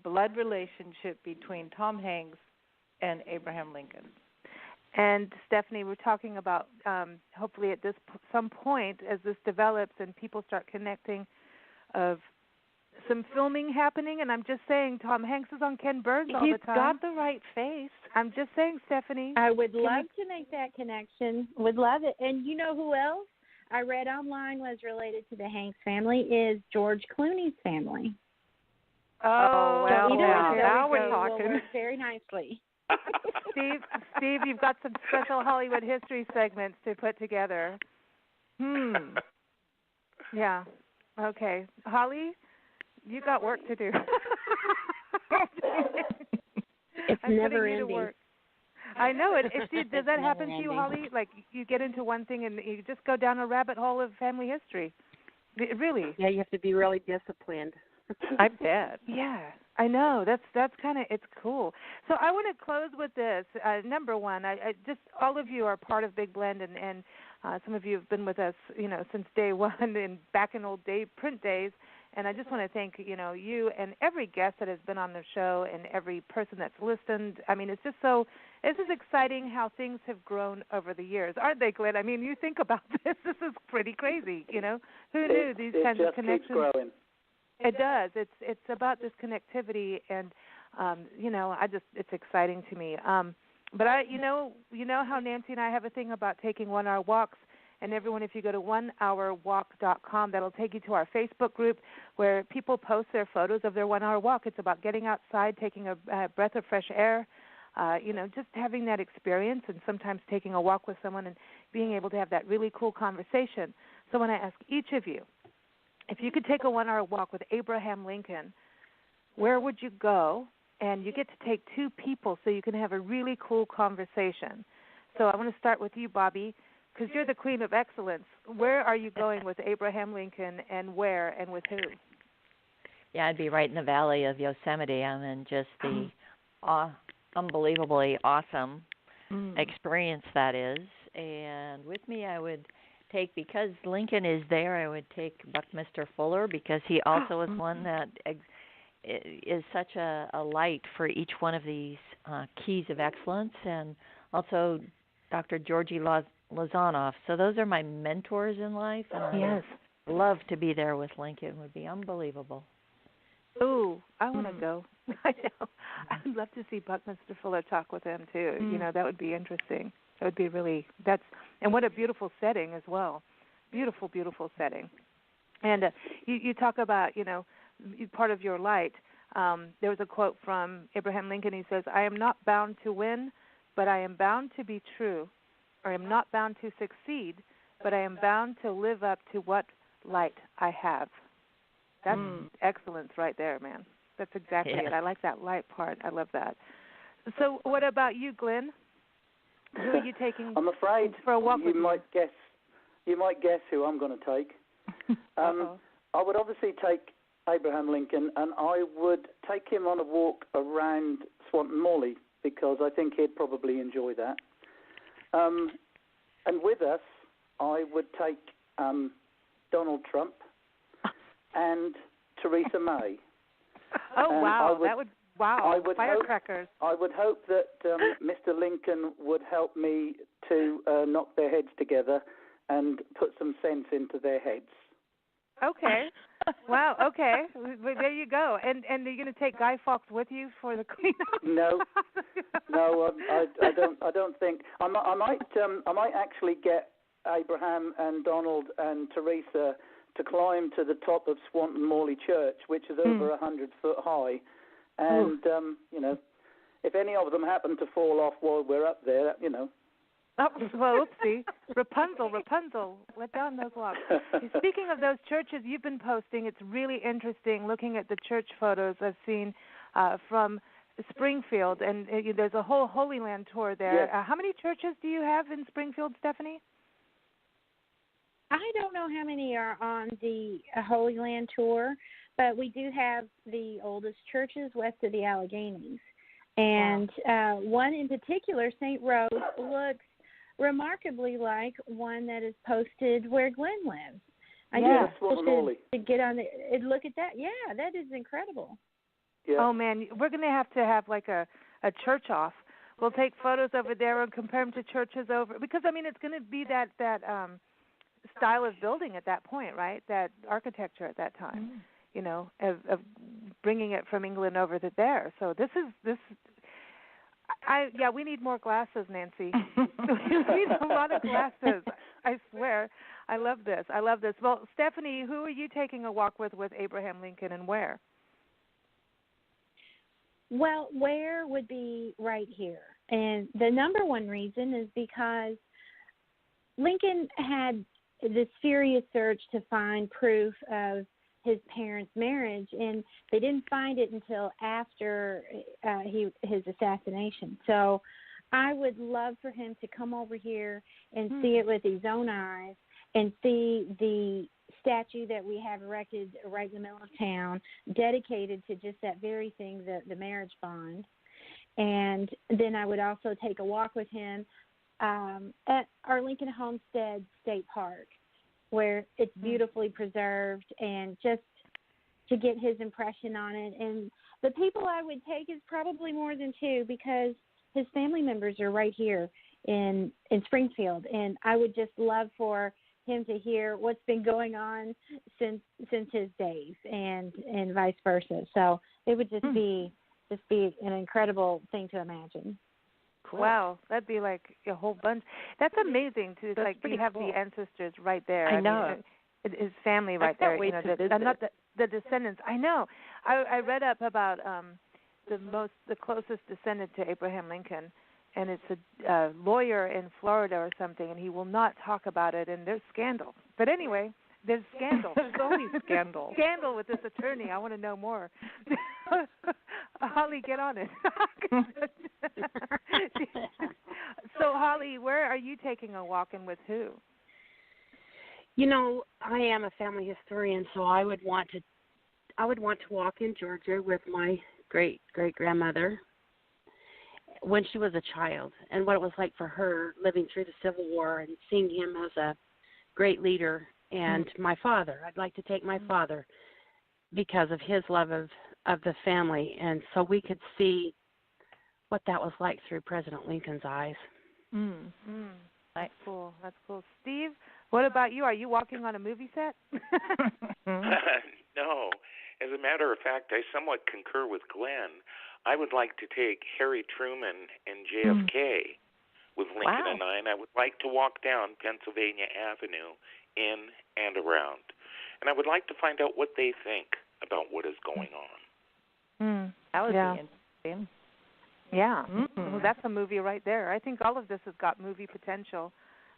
Speaker 3: blood relationship between Tom Hanks and Abraham Lincoln.
Speaker 1: And Stephanie, we're talking about hopefully at some point as this develops and people start connecting, of some filming happening. And I'm just saying, Tom Hanks is on Ken Burns all the time.
Speaker 3: He's got the right face.
Speaker 1: I'm just saying, Stephanie.
Speaker 6: I would love to make that connection. Would love it. And you know who else I read online was related to the Hanks family is George Clooney's family.
Speaker 1: Oh, well,
Speaker 6: so
Speaker 3: now we're
Speaker 6: talking.
Speaker 3: talking.
Speaker 6: Will work very nicely.
Speaker 1: Steve, you've got some special Hollywood history segments to put together. Yeah. Okay. Holly, you got work to do.
Speaker 6: It's never ending.
Speaker 1: Work. I know it. Does that happen to you, Holly? Like you get into one thing and you just go down a rabbit hole of family history. Really?
Speaker 5: Yeah, you have to be really disciplined.
Speaker 3: I bet.
Speaker 1: Yeah, I know. That's kind of, it's cool. So I want to close with this. Number one, I just all of you are part of Big Blend, and some of you have been with us, since day one and back in old print days. And I just want to thank, you and every guest that has been on the show and every person that's listened. I mean, it's just this is exciting how things have grown over the years, aren't they, Glenn? I mean, you think about this. This is pretty crazy, Who knew these kinds of connections?
Speaker 7: It just keeps growing.
Speaker 1: It does. It's about this connectivity, and it's exciting to me. But you know how Nancy and I have a thing about taking 1 hour walks, and everyone, if you go to onehourwalk.com, that'll take you to our Facebook group where people post their photos of their 1 hour walk. It's about getting outside, taking a breath of fresh air, just having that experience, and sometimes taking a walk with someone and being able to have that really cool conversation. So when I ask each of you, if you could take a 1 hour walk with Abraham Lincoln, where would you go? And you get to take 2 people so you can have a really cool conversation. So I want to start with you, Bobby, because you're the queen of excellence. Where are you going with Abraham Lincoln, and where and with who?
Speaker 2: Yeah, I'd be right in the valley of Yosemite. I'm in just the unbelievably awesome experience that is. And with me I would take, because Lincoln is there, I would take Buckminster Fuller, because he also is one that is such a light for each one of these keys of excellence, and also Dr. Georgie Lozanoff. So those are my mentors in life, and I would love to be there with Lincoln. It would be unbelievable.
Speaker 1: Ooh, I want to go. I know. I'd love to see Buckminster Fuller talk with him too. That would be interesting. That would be really, and what a beautiful setting as well. Beautiful, beautiful setting. And you talk about, part of your light. There was a quote from Abraham Lincoln. He says, "I am not bound to win, but I am bound to be true. Or I am not bound to succeed, but I am bound to live up to what light I have." That's excellence right there, man. That's exactly it. I like that light part. I love that. So what about you, Glenn? Who are you taking
Speaker 7: I'm afraid
Speaker 1: for a walk
Speaker 7: you
Speaker 1: with
Speaker 7: might guess. You might guess who I'm going to take. I would obviously take Abraham Lincoln, and I would take him on a walk around Swanton Morley, because I think he'd probably enjoy that. And with us, I would take Donald Trump and Theresa May.
Speaker 1: Oh,
Speaker 7: And
Speaker 1: wow. Firecrackers.
Speaker 7: I would hope that Mr. Lincoln would help me to knock their heads together and put some sense into their heads.
Speaker 1: Okay. Wow. Okay. Well, there you go. And are you going to take Guy Fawkes with you for the cleanup?
Speaker 7: No, I don't think. I might actually get Abraham and Donald and Teresa to climb to the top of Swanton Morley Church, which is over 100 foot high, and if any of them happen to fall off while we're up there,
Speaker 1: Oh, well, oopsie. Rapunzel, let down those walks. Speaking of those churches you've been posting, it's really interesting looking at the church photos I've seen from Springfield, and there's a whole Holy Land tour there.
Speaker 7: Yes.
Speaker 1: How many churches do you have in Springfield, Stephanie?
Speaker 6: I don't know how many are on the Holy Land tour, but we do have the oldest churches west of the Alleghenies. And one in particular, St. Rose, looks remarkably like one that is posted where Glenn lives. I to get on and look at that. Yeah, that is incredible.
Speaker 7: Yeah.
Speaker 1: Oh, man, we're going to have like a church off. We'll take photos over there and compare them to churches over, because, it's going to be that style of building at that point, right? That architecture at that time, of bringing it from England over to there. So we need more glasses, Nancy. We need a lot of glasses. I swear. I love this. Well, Stephanie, who are you taking a walk with Abraham Lincoln, and where?
Speaker 6: Well, where would be right here. And the number one reason is because Lincoln had this furious search to find proof of his parents' marriage, and they didn't find it until after his assassination. So I would love for him to come over here and see it with his own eyes and see the statue that we have erected right in the middle of town, dedicated to just that very thing, the marriage bond. And then I would also take a walk with him at our Lincoln Homestead State Park, where it's beautifully preserved, and just to get his impression on it. And the people I would take is probably more than two, because his family members are right here in Springfield, and I would just love for him to hear what's been going on since his days, and vice versa. So it would just be an incredible thing to imagine.
Speaker 1: Cool. Wow, that'd be like a whole bunch. That's amazing to you have
Speaker 3: cool.
Speaker 1: the ancestors right there.
Speaker 3: I know.
Speaker 1: His family right there.
Speaker 3: Wait to visit.
Speaker 1: Not the descendants. I know. I read up about the closest descendant to Abraham Lincoln, and it's a lawyer in Florida or something, and he will not talk about it, and there's scandal. But anyway, there's scandal.
Speaker 3: There's always scandal.
Speaker 1: Scandal with this attorney. I want to know more. Holly, get on it. So, Holly, where are you taking a walk, and with who?
Speaker 5: I am a family historian, so I would want to walk in Georgia with my great-great-grandmother when she was a child, and what it was like for her living through the Civil War and seeing him as a great leader. And my father, I'd like to take my father because of his love of the family, and so we could see what that was like through President Lincoln's eyes.
Speaker 1: That's cool. Steve, what about you? Are you walking on a movie set?
Speaker 4: No. As a matter of fact, I somewhat concur with Glenn. I would like to take Harry Truman and JFK with Lincoln and I, and I would like to walk down Pennsylvania Avenue in and around. And I would like to find out what they think about what is going on.
Speaker 3: That would be interesting.
Speaker 1: Yeah. Well, that's a movie right there. I think all of this has got movie potential.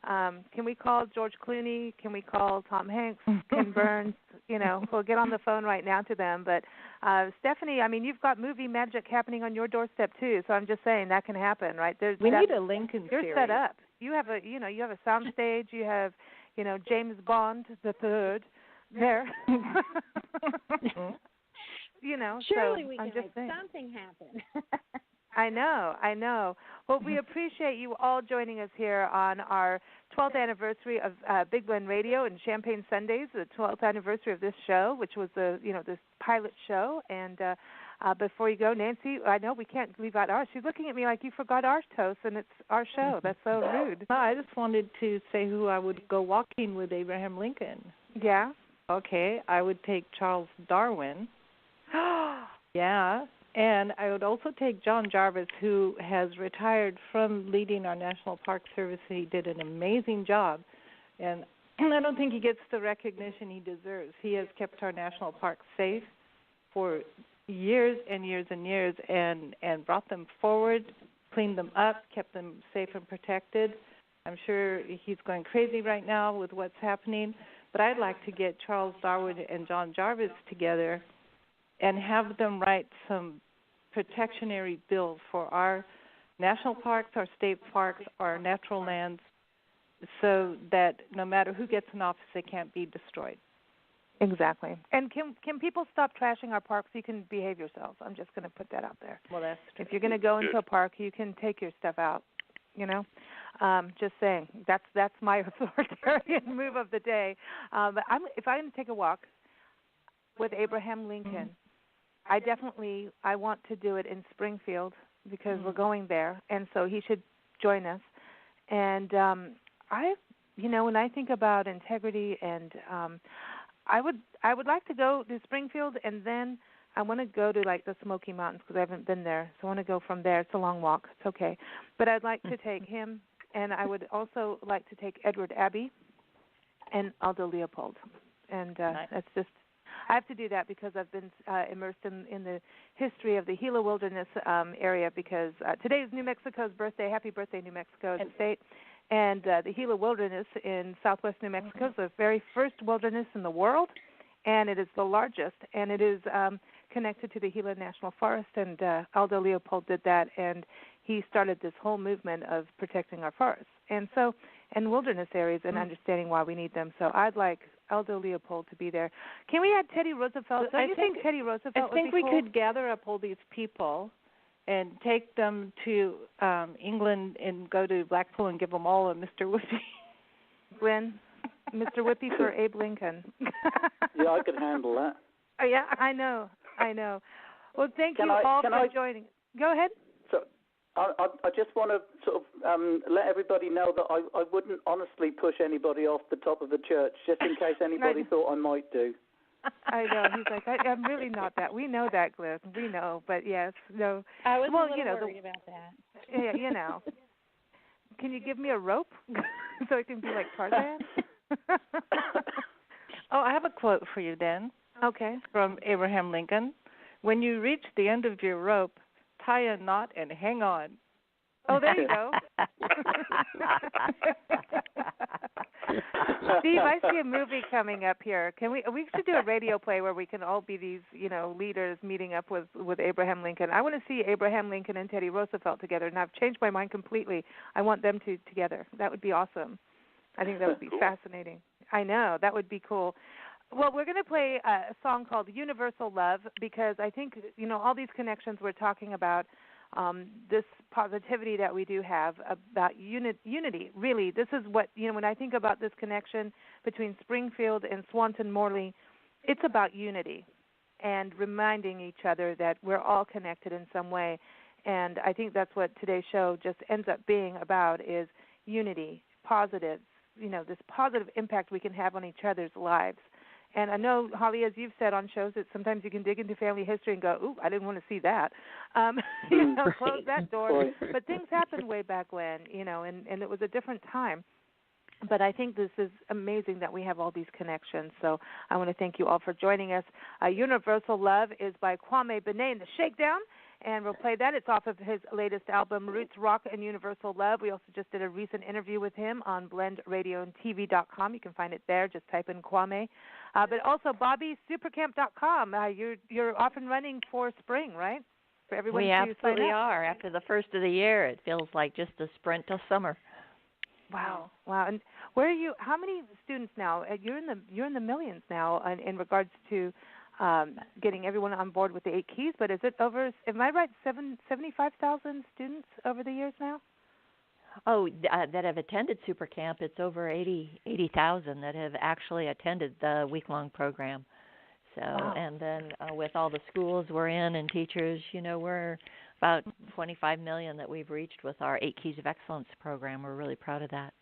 Speaker 1: Can we call George Clooney? Can we call Tom Hanks? Ken Burns? We'll get on the phone right now to them. But Stephanie, you've got movie magic happening on your doorstep too. So I'm just saying that can happen, right?
Speaker 3: We need a Lincoln
Speaker 1: series. You're set up. You have a sound stage. You have, James Bond the Third there.
Speaker 6: Surely
Speaker 1: so
Speaker 6: we can
Speaker 1: make
Speaker 6: something happen.
Speaker 1: I know. Well, we appreciate you all joining us here on our 12th anniversary of Big Blend Radio and Champagne Sundays, the 12th anniversary of this show, which was this pilot show. And before you go, Nancy, I know we can't leave out ours. She's looking at me like you forgot our toast, and it's our show. That's so rude.
Speaker 3: No, I just wanted to say who I would go walking with Abraham Lincoln.
Speaker 1: Yeah?
Speaker 3: Okay, I would take Charles Darwin. Yeah. And I would also take John Jarvis, who has retired from leading our National Park Service. He did an amazing job, and I don't think he gets the recognition he deserves. He has kept our national parks safe for years and years and years, and brought them forward, cleaned them up, kept them safe and protected. I'm sure he's going crazy right now with what's happening, but I'd like to get Charles Darwin and John Jarvis together and have them write some protectionary bills for our national parks, our state parks, our natural lands, so that no matter who gets in office, they can't be destroyed.
Speaker 1: Exactly. And can people stop trashing our parks? You can behave yourselves. I'm just going to put that out there.
Speaker 3: Well, that's true.
Speaker 1: If you're going to go into a park, you can take your stuff out. Just saying. That's my authoritarian move of the day. But if I'm going to take a walk with Abraham Lincoln, I want to do it in Springfield because we're going there, and so he should join us. And when I think about integrity, and I would like to go to Springfield, and then I want to go to like the Smoky Mountains because I haven't been there. So I want to go from there. It's a long walk. It's okay, but I'd like to take him, and I would also like to take Edward Abbey and Aldo Leopold, and
Speaker 3: nice.
Speaker 1: That's just. I have to do that because I've been immersed in the history of the Gila Wilderness area because today is New Mexico's birthday. Happy birthday, New Mexico, the state. And the Gila Wilderness in southwest New Mexico is the very first wilderness in the world, and it is the largest, and it is connected to the Gila National Forest, and Aldo Leopold did that, and he started this whole movement of protecting our forests. And wilderness areas and understanding why we need them. So I'd like Aldo Leopold to be there. Can we add Teddy Roosevelt? Don't you think Teddy Roosevelt would be cool?
Speaker 3: I think we could gather up all these people and take them to England and go to Blackpool and give them all a Mr. Whoopi.
Speaker 1: Gwen, Mr. Whoopi for Abe Lincoln.
Speaker 7: Yeah, I could handle that.
Speaker 1: Oh, yeah, I know. Well, thank you all for joining. Go ahead.
Speaker 7: So I just want to sort of let everybody know that I wouldn't honestly push anybody off the top of the church, just in case anybody thought I might do.
Speaker 1: I know. He's like, I'm really not that. We know that, Glenn. We know. But, yes, no.
Speaker 6: I was a little worried about that.
Speaker 1: Yeah, Can you give me a rope so I can be like Tarzan?
Speaker 3: Oh, I have a quote for you, then.
Speaker 1: Okay.
Speaker 3: From Abraham Lincoln. When you reach the end of your rope, tie a knot and hang on.
Speaker 1: Oh, there you go. Steve, I see a movie coming up here. We should do a radio play where we can all be these, leaders meeting up with Abraham Lincoln. I want to see Abraham Lincoln and Teddy Roosevelt together, and I've changed my mind completely. I want them together. That would be awesome. I think that would be fascinating. I know. That would be cool. Well, we're going to play a song called Universal Love because I think, all these connections we're talking about, this positivity that we do have about unity. Really, this is what, when I think about this connection between Springfield and Swanton Morley, it's about unity and reminding each other that we're all connected in some way. And I think that's what today's show just ends up being about is unity, positive, this positive impact we can have on each other's lives. And I know, Holly, as you've said on shows, that sometimes you can dig into family history and go, ooh, I didn't want to see that. Close that door. But things happened way back when, and it was a different time. But I think this is amazing that we have all these connections. So I want to thank you all for joining us. Universal Love is by Kwame Benet and the Shakedown. And we'll play that. It's off of his latest album, Roots, Rock, and Universal Love. We also just did a recent interview with him on blendradioandtv.com. You can find it there. Just type in Kwame. But also BobbySupercamp.com. You're off and running for spring, right? For everyone
Speaker 2: we
Speaker 1: to
Speaker 2: absolutely
Speaker 1: sign up.
Speaker 2: are. After the first of the year, it feels like just a sprint till summer.
Speaker 1: Wow. And where are you? How many students now? You're in the millions now in regards to getting everyone on board with the 8 Keys. But is it over, am I right, 75,000 students over the years now?
Speaker 2: Oh, that have attended Super Camp, it's over 80,000 that have actually attended the week-long program. So, wow. And then with all the schools we're in and teachers, we're about 25 million that we've reached with our 8 Keys of Excellence program. We're really proud of that.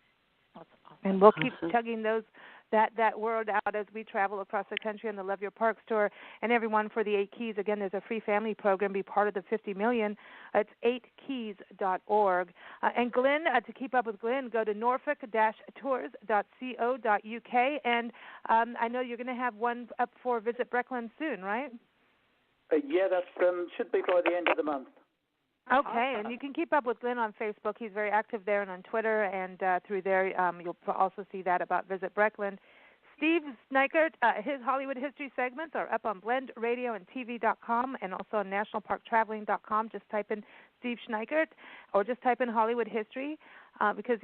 Speaker 1: That's awesome. And we'll keep tugging that word out as we travel across the country on the Love Your Parks tour. And everyone, for the 8 Keys, again, there's a free family program. Be part of the 50 million. It's 8keys.org. And Glenn, to keep up with Glenn, go to norfolk-tours.co.uk. And I know you're going to have one up for Visit Breckland soon, right?
Speaker 7: Yeah, that should be by the end of the month.
Speaker 1: Okay, and you can keep up with Glenn on Facebook. He's very active there and on Twitter, and through there you'll also see that about Visit Breckland. Steve Schneikert, his Hollywood History segments are up on BlendRadio&TV.com and also on NationalParkTraveling.com. Just type in Steve Schneikert or just type in Hollywood History because,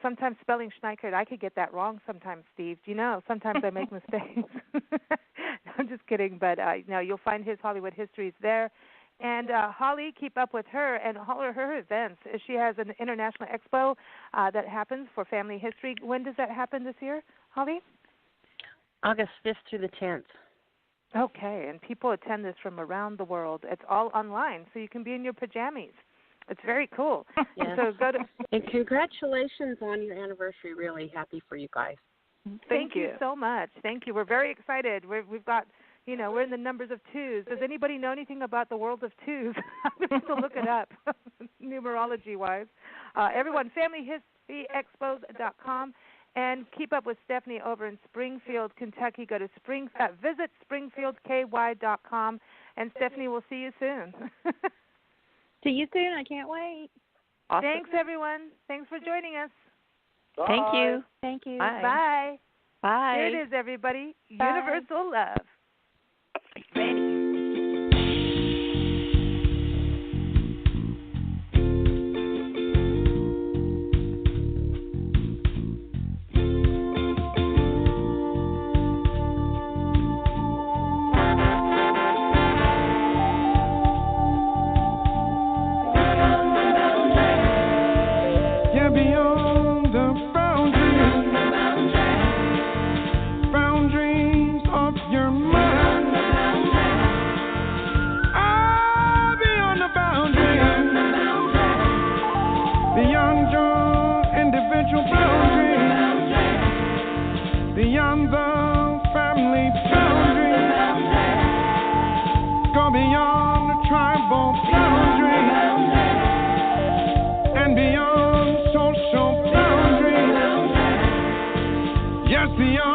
Speaker 1: sometimes spelling Schneikert, I could get that wrong sometimes, Steve. Sometimes I make mistakes. I'm just kidding, but you'll find his Hollywood Histories there. And Holly, keep up with her and all her events. She has an international expo that happens for family history. When does that happen this year, Holly?
Speaker 5: August 5th through the 10th.
Speaker 1: Okay, and people attend this from around the world. It's all online, so you can be in your pajamas. It's very cool.
Speaker 5: Yeah.
Speaker 1: So go to.
Speaker 5: And congratulations on your anniversary. Really happy for you guys.
Speaker 1: Thank you so much. Thank you. We're very excited. We've got. We're in the numbers of twos. Does anybody know anything about the world of twos? I'm going to have to look it up, numerology-wise. Everyone, FamilyHistoryExpos.com, and keep up with Stephanie over in Springfield, Kentucky. Go to visit SpringfieldKY.com, and Stephanie, we'll see you soon.
Speaker 6: See you soon. I can't wait.
Speaker 1: Awesome. Thanks, everyone. Thanks for joining us.
Speaker 7: Bye.
Speaker 2: Thank you.
Speaker 6: Thank you.
Speaker 2: Bye.
Speaker 1: Bye.
Speaker 2: Bye.
Speaker 1: Here it is, everybody.
Speaker 6: Bye.
Speaker 1: Universal love.
Speaker 2: Ready.
Speaker 8: Boundaries of your mind. Beyond the boundaries, beyond your individual boundaries, beyond the family boundaries, go beyond the tribal boundaries, and beyond social boundaries. Yes, beyond